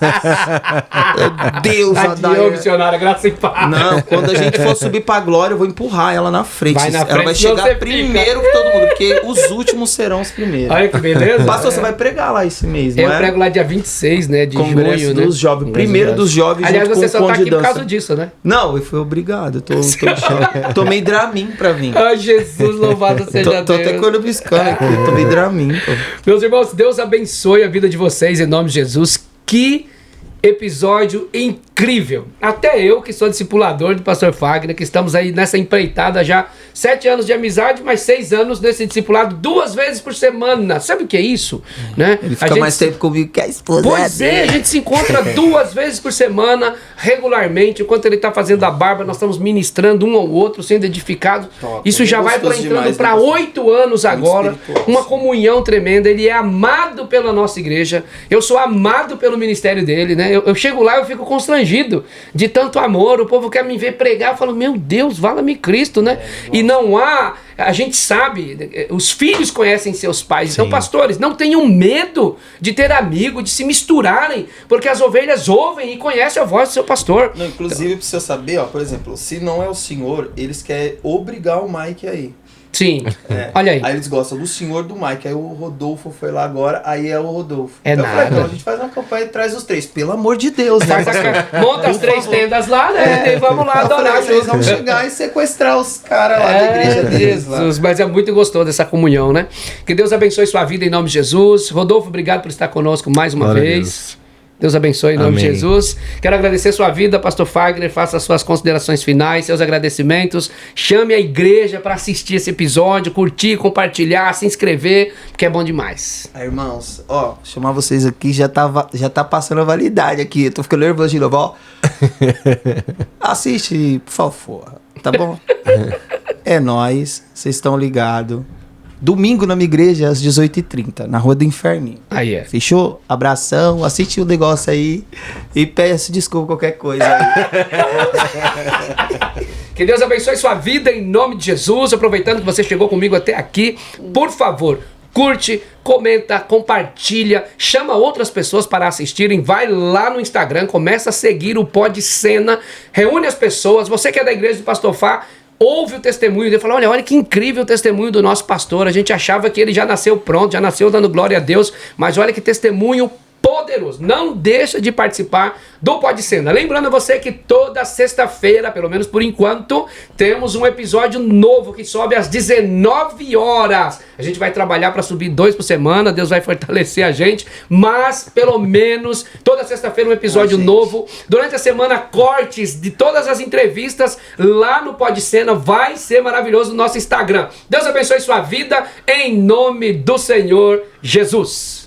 Meu Deus, a Tadinho, missionária, graça e paz. Não, quando a gente for subir pra glória, eu vou empurrar ela na frente. Ela vai chegar primeiro que todo mundo, porque os últimos serão os primeiros. Olha que beleza. Pastor, você vai pregar lá esse mês, Eu prego lá dia 26, né, de Congresso junho, dos jovens, primeiro dos jovens. Aliás, você só tá aqui por dança. causa disso, né? Não, eu fui obrigado. Tomei Dramin pra vir. Ai, Jesus, louvado seja Deus. Tô até com o olho piscando aqui. Tomei Dramin, pô. Meus irmãos, Deus abençoe a vida de vocês em nome de Jesus. Que episódio incrível. Até eu, que sou discipulador do pastor Fagner, que estamos aí nessa empreitada já 7 anos de amizade, mais 6 anos nesse discipulado 2 vezes por semana. Sabe o que é isso? Né? Ele fica mais tempo comigo que a esposa. Pois é, a gente se encontra 2 vezes por semana, regularmente. Enquanto ele está fazendo a barba, nós estamos ministrando um ao outro, sendo edificados. Isso já vai entrando para 8 anos agora. Uma comunhão tremenda. Ele é amado pela nossa igreja. Eu sou amado pelo ministério dele, né? Eu chego lá e eu fico constrangido de tanto amor. O povo quer me ver pregar. Eu falo, meu Deus, vala-me Cristo, né? E não há... A gente sabe, os filhos conhecem seus pais. Sim. Então, pastores, não tenham medo de ter amigo, de se misturarem, porque as ovelhas ouvem e conhecem a voz do seu pastor. Não, inclusive, pra você saber, ó, por exemplo, se não é o senhor, eles querem obrigar o Mike aí. Sim, olha aí. Aí eles gostam do senhor do Mike, aí o Rodolfo foi lá agora, aí é o Rodolfo. É nada. Falei, então a gente faz uma campanha e traz os 3, pelo amor de Deus, né? Monta as 3 tendas lá, né? E vamos lá adorar. Eles vão chegar e sequestrar os caras lá da igreja deles. Jesus, mas é muito gostoso essa comunhão, né? Que Deus abençoe sua vida em nome de Jesus. Rodolfo, obrigado por estar conosco mais uma vez. Deus abençoe em nome de Jesus. Quero agradecer sua vida, pastor Fagner. Faça as suas considerações finais, seus agradecimentos. Chame a igreja para assistir esse episódio, curtir, compartilhar, se inscrever, porque é bom demais. Irmãos, ó, chamar vocês aqui já tá passando a validade aqui. Eu tô ficando nervoso de novo, ó. Assiste, por favor, tá bom? É nóis, vocês estão ligados. Domingo na minha igreja, às 18h30, na Rua do Inferninho. Aí é. Fechou? Abração, assiste o negócio aí e peço desculpa qualquer coisa aí. Que Deus abençoe sua vida em nome de Jesus. Aproveitando que você chegou comigo até aqui, por favor, curte, comenta, compartilha, chama outras pessoas para assistirem, vai lá no Instagram, começa a seguir o Pod Cena, reúne as pessoas. Você que é da igreja do Pastor Fá, ouve o testemunho dele, fala, olha que incrível o testemunho do nosso pastor, a gente achava que ele já nasceu pronto, já nasceu dando glória a Deus, mas olha que testemunho poderoso. Não deixa de participar do Pode Cena. Lembrando a você que toda sexta-feira, pelo menos por enquanto, temos um episódio novo que sobe às 19 horas. A gente vai trabalhar para subir 2 por semana, Deus vai fortalecer a gente, mas pelo menos toda sexta-feira um episódio novo. Durante a semana, cortes de todas as entrevistas lá no Pode Cena, vai ser maravilhoso no nosso Instagram. Deus abençoe sua vida, em nome do Senhor Jesus.